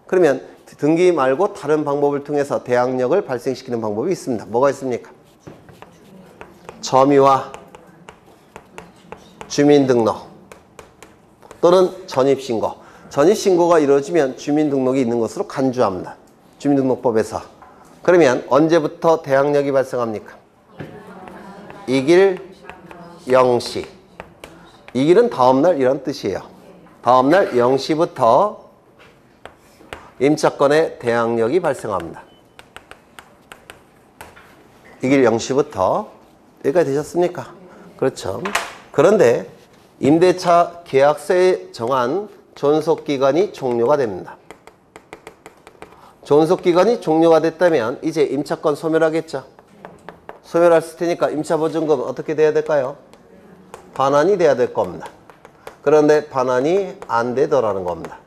그러면 등기 말고 다른 방법을 통해서 대항력을 발생시키는 방법이 있습니다. 뭐가 있습니까? 점유와 주민등록 또는 전입신고. 전입신고가 이루어지면 주민등록이 있는 것으로 간주합니다. 주민등록법에서. 그러면 언제부터 대항력이 발생합니까? 이길 0시. 이 길은 다음날 이란 뜻이에요. 다음날 0시부터 임차권의 대항력이 발생합니다. 이 길 0시부터 여기까지 되셨습니까? 그렇죠. 그런데 임대차 계약서에 정한 존속기간이 종료가 됩니다. 존속기간이 종료가 됐다면 이제 임차권 소멸하겠죠. 소멸했을 테니까 임차보증금은 어떻게 돼야 될까요? 반환이 돼야 될 겁니다. 그런데 반환이 안 되더라는 겁니다.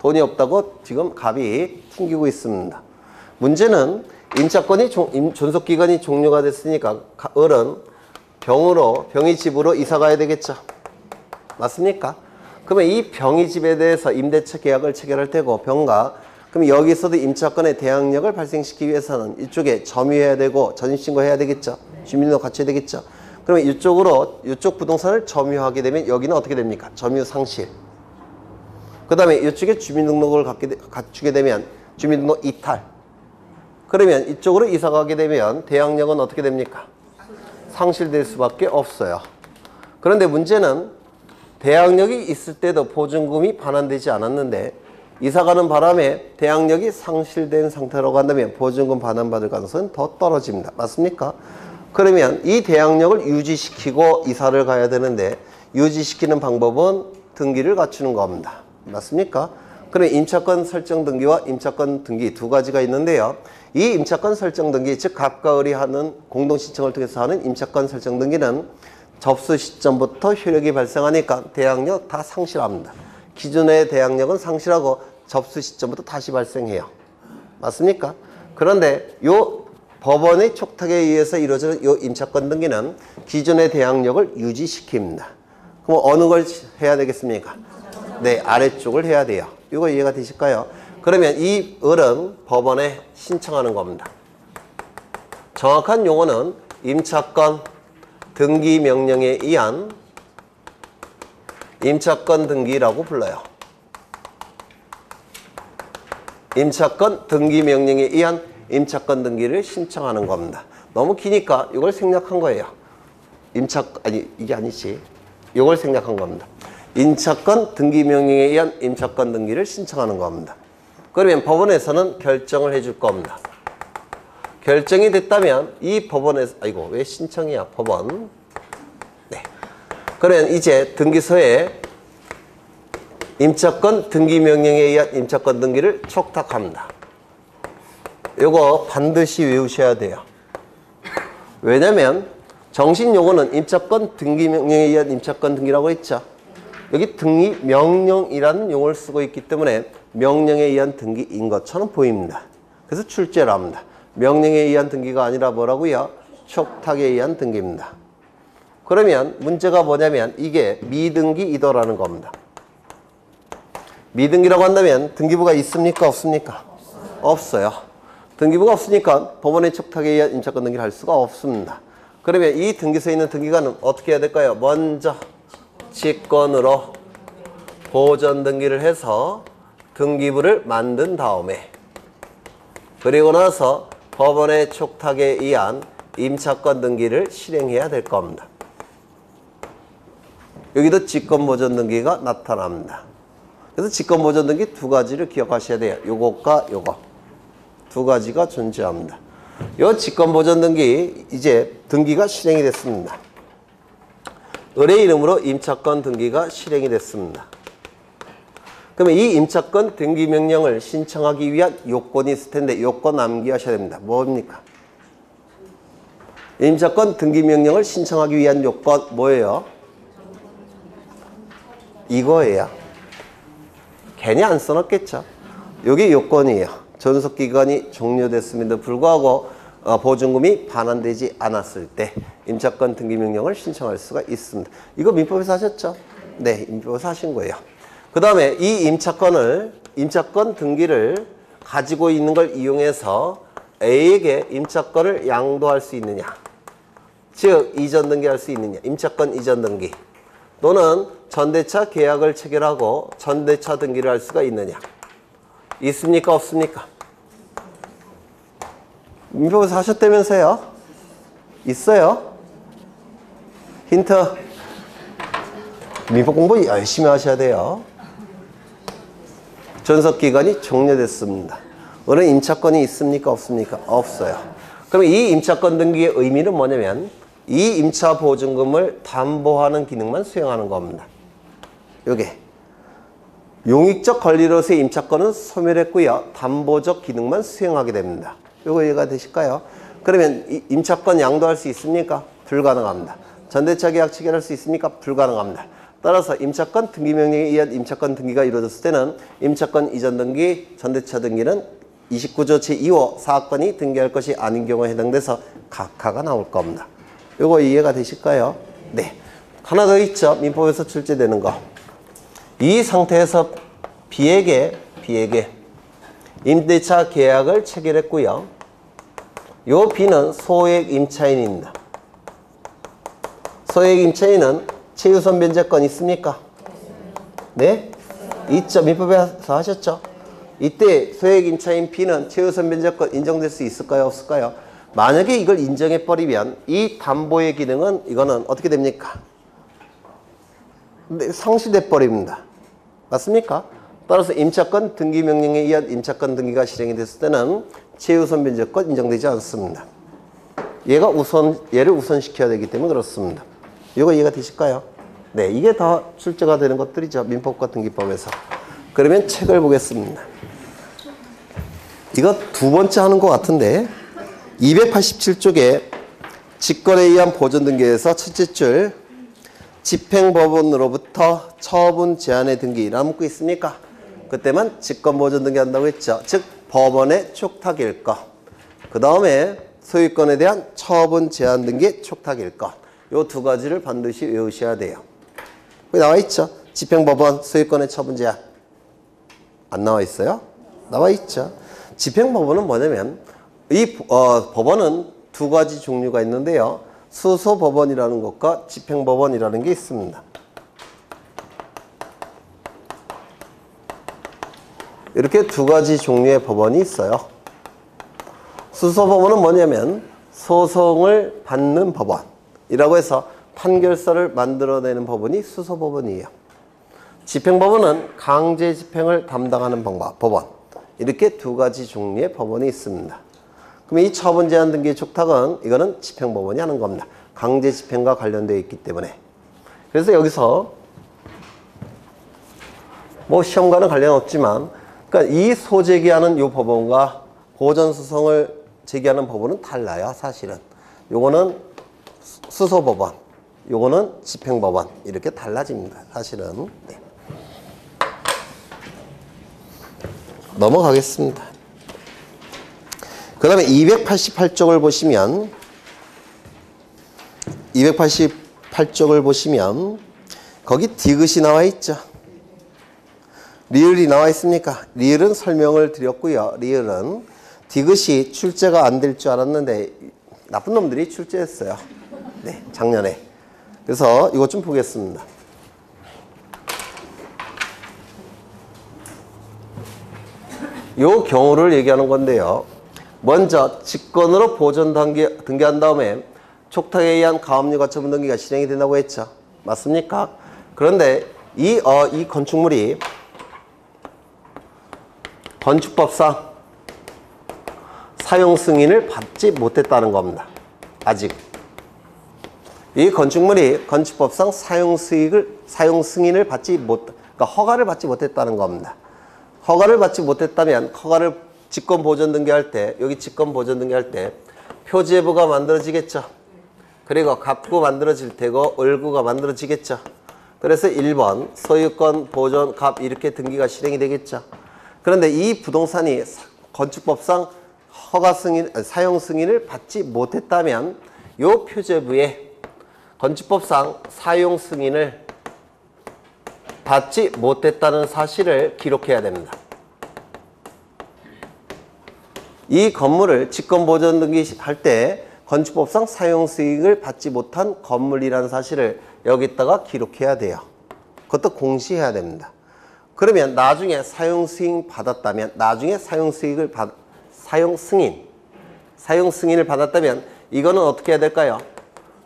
돈이 없다고 지금 갑이 튕기고 있습니다. 문제는 임차권이 존속기간이 종료가 됐으니까 을은 병의 집으로 이사 가야 되겠죠. 맞습니까? 그러면 이 병의 집에 대해서 임대차 계약을 체결할 테고 병가 그럼 여기서도 임차권의 대항력을 발생시키기 위해서는 이쪽에 점유해야 되고 전입신고해야 되겠죠. 주민등록 갖춰야 되겠죠. 그러면 이쪽 부동산을 점유하게 되면 여기는 어떻게 됩니까? 점유 상실. 그 다음에 이쪽에 주민등록을 갖추게 되면 주민등록 이탈. 그러면 이쪽으로 이사 가게 되면 대항력은 어떻게 됩니까? 상실될 수밖에 없어요. 그런데 문제는 대항력이 있을 때도 보증금이 반환되지 않았는데 이사가는 바람에 대항력이 상실된 상태로 간다면 보증금 반환받을 가능성은 더 떨어집니다. 맞습니까? 그러면 이 대항력을 유지시키고 이사를 가야 되는데 유지시키는 방법은 등기를 갖추는 겁니다. 맞습니까? 그럼 임차권 설정 등기와 임차권 등기 두 가지가 있는데요. 이 임차권 설정 등기, 즉 갑과 을이 하는 공동신청을 통해서 하는 임차권 설정 등기는 접수 시점부터 효력이 발생하니까 대항력 다 상실합니다. 기존의 대항력은 상실하고 접수 시점부터 다시 발생해요. 맞습니까? 그런데 요 법원의 촉탁에 의해서 이루어지는 요 임차권 등기는 기존의 대항력을 유지시킵니다. 그럼 어느 걸 해야 되겠습니까? 네, 아래쪽을 해야 돼요. 이거 이해가 되실까요? 그러면 이 을은 법원에 신청하는 겁니다. 정확한 용어는 임차권 등기 명령에 의한 임차권 등기라고 불러요. 임차권 등기 명령에 의한 임차권 등기를 신청하는 겁니다. 너무 기니까 이걸 생략한 거예요. 이게 아니지. 이걸 생략한 겁니다. 임차권 등기 명령에 의한 임차권 등기를 신청하는 겁니다. 그러면 법원에서는 결정을 해줄 겁니다. 결정이 됐다면 이 법원에서, 왜 신청이야, 법원. 네. 그러면 이제 등기소에 임차권 등기 명령에 의한 임차권 등기를 촉탁합니다. 요거 반드시 외우셔야 돼요. 왜냐면 정식 용어는 임차권 등기 명령에 의한 임차권 등기라고 했죠. 여기 등기 명령이라는 용어를 쓰고 있기 때문에 명령에 의한 등기인 것처럼 보입니다. 그래서 출제를 합니다. 명령에 의한 등기가 아니라 뭐라고요? 촉탁에 의한 등기입니다. 그러면 문제가 뭐냐면 이게 미등기이더라는 겁니다. 미등기라고 한다면 등기부가 있습니까? 없습니까? 없어요. 등기부가 없으니까 법원의 촉탁에 의한 임차권 등기를 할 수가 없습니다. 그러면 이 등기소에 있는 등기관은 어떻게 해야 될까요? 먼저 직권으로 보전 등기를 해서 등기부를 만든 다음에 그리고 나서 법원의 촉탁에 의한 임차권 등기를 실행해야 될 겁니다. 여기도 직권보전 등기가 나타납니다. 그래서 직권보전 등기 두 가지를 기억하셔야 돼요. 요것과 요거 두 가지가 존재합니다. 요 직권보전 등기 이제 등기가 실행이 됐습니다. 을의 이름으로 임차권 등기가 실행이 됐습니다. 그러면 이 임차권 등기 명령을 신청하기 위한 요건이 있을 텐데 요건 암기하셔야 됩니다. 뭡니까? 임차권 등기 명령을 신청하기 위한 요건 뭐예요? 이거예요. 괜히 안 써놨겠죠. 이게 요건이에요. 존속기간이 종료됐음에도 불구하고 보증금이 반환되지 않았을 때 임차권 등기 명령을 신청할 수가 있습니다. 이거 민법에서 하셨죠? 네, 민법에서 하신 거예요. 그 다음에 이 임차권 등기를 가지고 있는 걸 이용해서 A에게 임차권을 양도할 수 있느냐, 즉 이전 등기할 수 있느냐, 임차권 이전 등기 또는 전대차 계약을 체결하고 전대차 등기를 할 수가 있느냐, 있습니까? 없습니까? 민법에서 하셨다면서요? 있어요? 힌트. 민법 공부 열심히 하셔야 돼요. 존속기간이 종료됐습니다. 오늘 임차권이 있습니까? 없습니까? 없어요. 그럼 이 임차권 등기의 의미는 뭐냐면 이 임차 보증금을 담보하는 기능만 수행하는 겁니다. 요게 용익적 권리로서의 임차권은 소멸했고요. 담보적 기능만 수행하게 됩니다. 요거 이해가 되실까요? 그러면 이 임차권 양도할 수 있습니까? 불가능합니다. 전대차 계약 체결할 수 있습니까? 불가능합니다. 따라서 임차권 등기 명령에 의한 임차권 등기가 이루어졌을 때는 임차권 이전 등기, 전대차 등기는 29조 제2호 사건이 등기할 것이 아닌 경우에 해당돼서 각하가 나올 겁니다. 요거 이해가 되실까요? 네. 하나 더 있죠. 민법에서 출제되는 거. 이 상태에서 B에게 임대차 계약을 체결했고요. 요 B는 소액 임차인입니다. 소액 임차인은 최우선 변제권 있습니까? 네? 있죠. 민법에서 하셨죠? 이때 소액 임차인 B는 최우선 변제권 인정될 수 있을까요? 없을까요? 만약에 이걸 인정해버리면 이 담보의 기능은 이거는 어떻게 됩니까? 상실돼 버립니다. 맞습니까? 따라서 임차권 등기 명령에 의한 임차권 등기가 실행이 됐을 때는 최우선 변제권 인정되지 않습니다. 얘를 우선시켜야 되기 때문에 그렇습니다. 이거 이해가 되실까요? 네, 이게 다 출제가 되는 것들이죠. 민법과 등기법에서. 그러면 책을 보겠습니다. 이거 두 번째 하는 것 같은데 287쪽에 직권에 의한 보존 등기에서 첫째 줄 집행법원으로부터 처분 제한의 등기라는 문구 있습니까? 그때만 직권보존 등기한다고 했죠. 즉 법원의 촉탁일 것. 그 다음에 소유권에 대한 처분 제한 등기 촉탁일 것. 요 두 가지를 반드시 외우셔야 돼요. 여기 나와 있죠. 집행법원 소유권의 처분 제한. 안 나와 있어요? 나와 있죠. 집행법원은 뭐냐면 이 법원은 두 가지 종류가 있는데요. 수소법원이라는 것과 집행법원이라는 게 있습니다. 이렇게 두 가지 종류의 법원이 있어요. 수소법원은 뭐냐면 소송을 받는 법원이라고 해서 판결서를 만들어내는 법원이 수소법원이에요. 집행법원은 강제 집행을 담당하는 법원. 이렇게 두 가지 종류의 법원이 있습니다. 그럼 이 처분 제한 등기 촉탁은 이거는 집행법원이 하는 겁니다. 강제 집행과 관련되어 있기 때문에. 그래서 여기서 뭐 시험과는 관련 없지만 그러니까 이 소제기하는 이 법원과 보전소송을 제기하는 법원은 달라요. 사실은. 요거는 수소법원, 요거는 집행법원 이렇게 달라집니다. 사실은. 네. 넘어가겠습니다. 그 다음에 288쪽을 보시면 288쪽을 보시면 거기 디귿이 나와 있죠. 리을이 나와 있습니까? 리을은 설명을 드렸고요. 리을은 디귿이 출제가 안 될 줄 알았는데 나쁜 놈들이 출제했어요. 네, 작년에. 그래서 이것 좀 보겠습니다. 요 경우를 얘기하는 건데요. 먼저 직권으로 보존 등기한 다음에 촉탁에 의한 가압류 처분 등기가 실행이 된다고 했죠. 맞습니까? 그런데 이 건축물이 건축법상 사용 승인을 받지 못했다는 겁니다. 아직. 이 건축물이 건축법상 사용 승인을 받지 그러니까 허가를 받지 못했다는 겁니다. 허가를 받지 못했다면 허가를 직권 보존 등기할 때 여기 직권 보존 등기할 때 표제부가 만들어지겠죠. 그리고 갑구 만들어질 테고 을구가 만들어지겠죠. 그래서 1번 소유권 보존 갑 이렇게 등기가 실행이 되겠죠. 그런데 이 부동산이 건축법상 허가 승인 사용 승인을 받지 못했다면 이 표제부에 건축법상 사용 승인을 받지 못했다는 사실을 기록해야 됩니다. 이 건물을 직권보존 등기할 때 건축법상 사용 승인을 받지 못한 건물이라는 사실을 여기다가 기록해야 돼요. 그것도 공시해야 됩니다. 그러면 나중에 사용 승인 받았다면 나중에 사용 승인을 받았다면 이거는 어떻게 해야 될까요?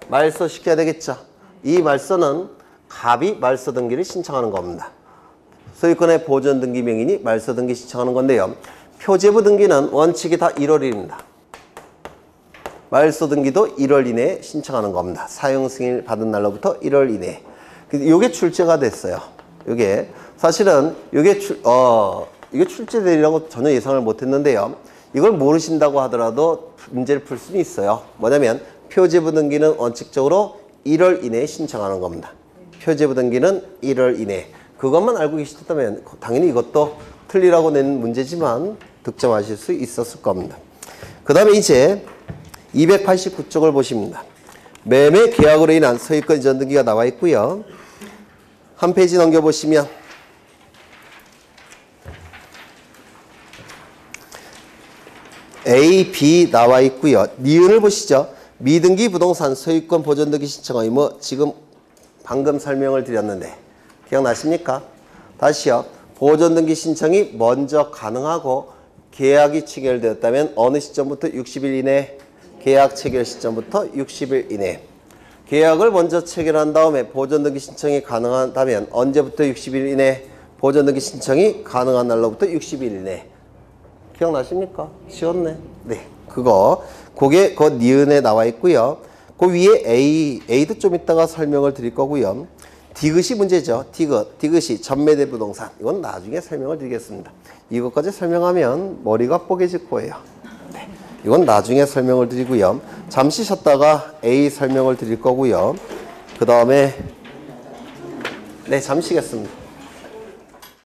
말소시켜야 되겠죠. 이 말소는 갑이 말소 등기를 신청하는 겁니다. 소유권의 보존 등기 명인이 말소 등기 신청하는 건데요. 표제부 등기는 원칙이 다 1월 1일입니다. 말소 등기도 1월 이내에 신청하는 겁니다. 사용 승인을 받은 날로부터 1월 이내에. 이게 출제가 됐어요. 이게 사실은 이게 출제되리라고 전혀 예상을 못했는데요. 이걸 모르신다고 하더라도 문제를 풀 수는 있어요. 뭐냐면 표제부 등기는 원칙적으로 1월 이내에 신청하는 겁니다. 표제부 등기는 1월 이내. 그것만 알고 계시다면 당연히 이것도 틀리라고 낸 문제지만 득점하실 수 있었을 겁니다. 그 다음에 이제 289쪽을 보십니다. 매매 계약으로 인한 소유권 이전 등기가 나와 있고요. 한 페이지 넘겨보시면 A, B 나와 있고요. 니은을 보시죠. 미등기 부동산 소유권 보존 등기 신청 의무 지금 방금 설명을 드렸는데 기억나십니까? 다시요. 보존 등기 신청이 먼저 가능하고 계약이 체결되었다면 어느 시점부터 60일 이내? 계약 체결 시점부터 60일 이내. 계약을 먼저 체결한 다음에 보존 등기 신청이 가능하다면 언제부터 60일 이내? 보존 등기 신청이 가능한 날로부터 60일 이내. 기억나십니까? 쉬웠네. 네. 그게 그 니은에 나와 있고요. 그 위에 A도 좀 이따가 설명을 드릴 거고요. 디귿이 문제죠. 디귿이 전매대 부동산. 이건 나중에 설명을 드리겠습니다. 이것까지 설명하면 머리가 뽀개질 거예요. 네. 이건 나중에 설명을 드리고요. 잠시 쉬었다가 A 설명을 드릴 거고요. 그 다음에 네, 잠시 쉬겠습니다.